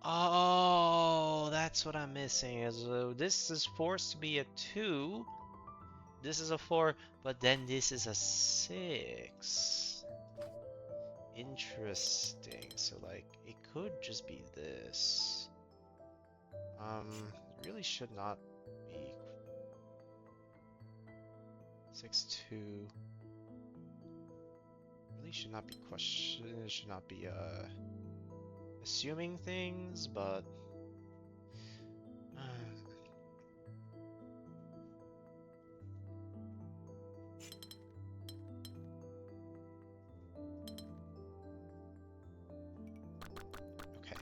Oh, that's what I'm missing. Is this is forced to be a 2. This is a 4, but then this is a 6. Interesting. So like it could just be this. Really should not be 6, 2. Really should not be should not be assuming things, but okay.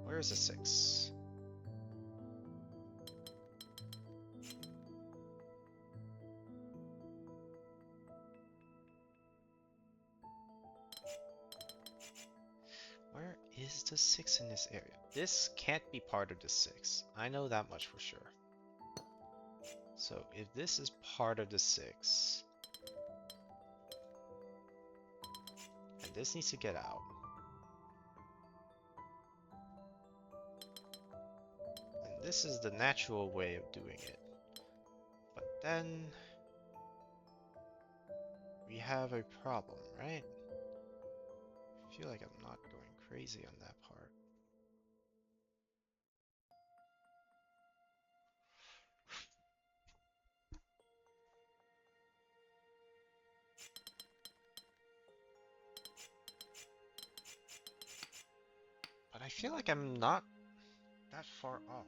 Where is the 6? Where is the 6 in this area? This can't be part of the 6. I know that much for sure. So if this is part of the 6, and this needs to get out, and this is the natural way of doing it, but then we have a problem, right? I feel like I'm not going crazy on that part. But I feel like I'm not that far off.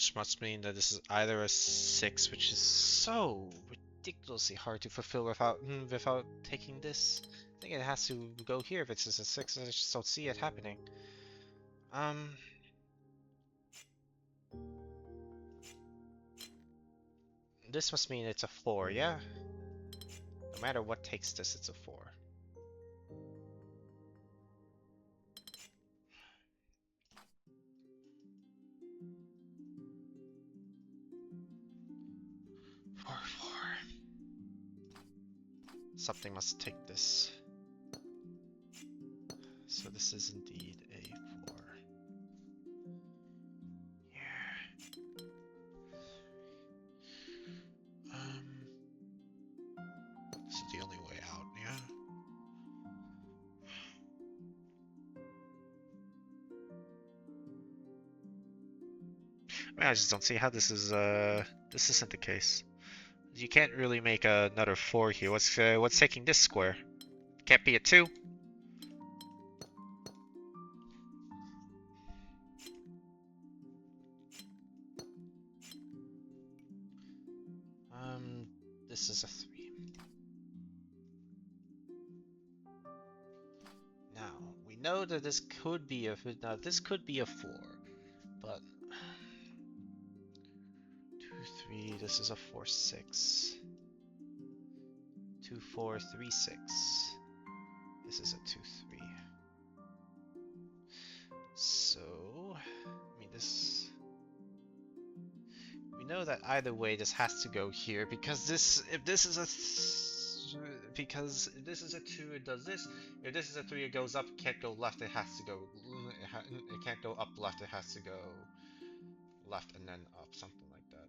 which must mean that this is either a 6, which is so ridiculously hard to fulfill without taking this. I think it has to go here if it's just a 6, and I just don't see it happening. This must mean it's a 4, yeah? No matter what takes this, it's a 4. 4, 4. Something must take this. So this is indeed a 4. Yeah. This is the only way out, yeah? I mean, I just don't see how this isn't the case. You can't really make another 4 here. What's taking this square? Can't be a 2. This is a 3. Now, we know that this could be a 4, but 2, 3, this is a 4, 6. 2, 4, 3, 6. This is a 2, 3. So, I mean, this... We know that either way this has to go here, because if this is a 2, it does this. If this is a 3, it goes up. It can't go left. It has to go. It can't go up left. It has to go left and then up, something like that.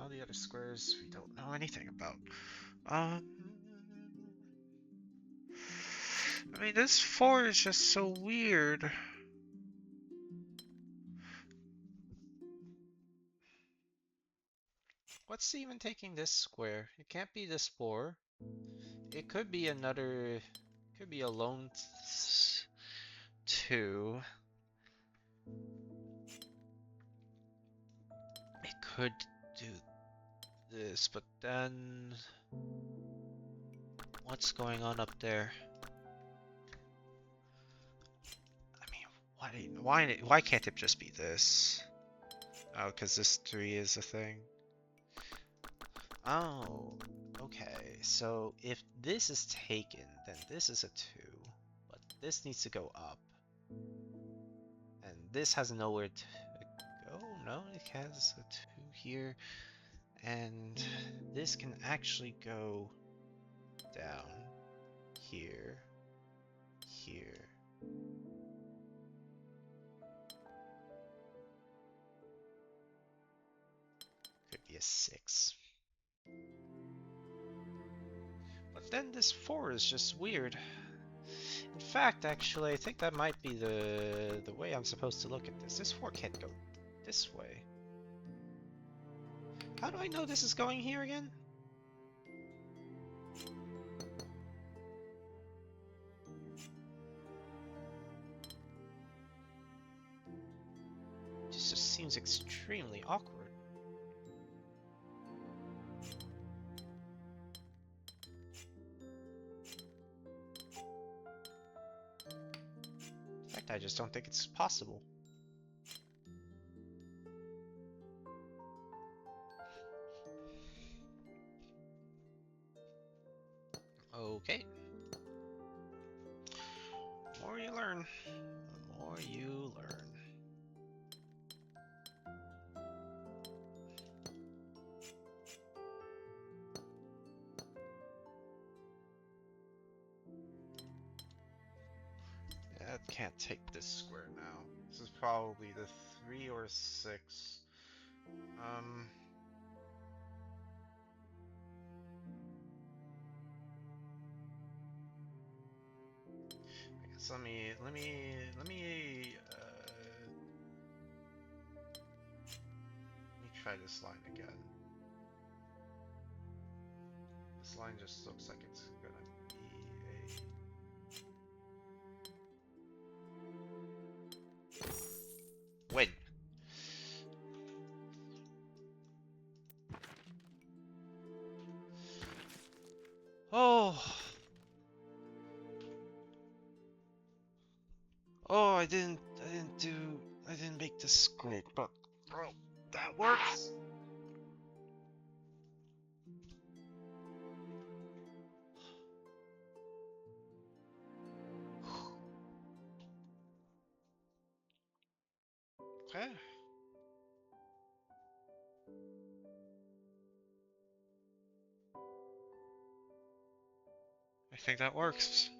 All the other squares we don't know anything about. I mean, this 4 is just so weird. What's even taking this square? It can't be this 4. It could be another... Could be a lone 2. It could do this, but then... What's going on up there? I mean, why can't it just be this? Oh, because this 3 is a thing. Oh, okay. So if this is taken, then this is a 2, but this needs to go up. And this has nowhere to go. No, it has a 2 here. And this can actually go down here, here. Could be a 6. But then this 4 is just weird. In fact, actually, I think that might be the way I'm supposed to look at this. This 4 can't go this way. How do I know this is going here again? This just seems extremely awkward. In fact, I just don't think it's possible. Okay. The more you learn, the more you learn. That can't take this square now. This is probably the 3 or 6. I guess let me try this line again. This line just looks like it's gonna be a... Win. Oh. Oh, I didn't make this great, but bro, that works. Okay. I think that works.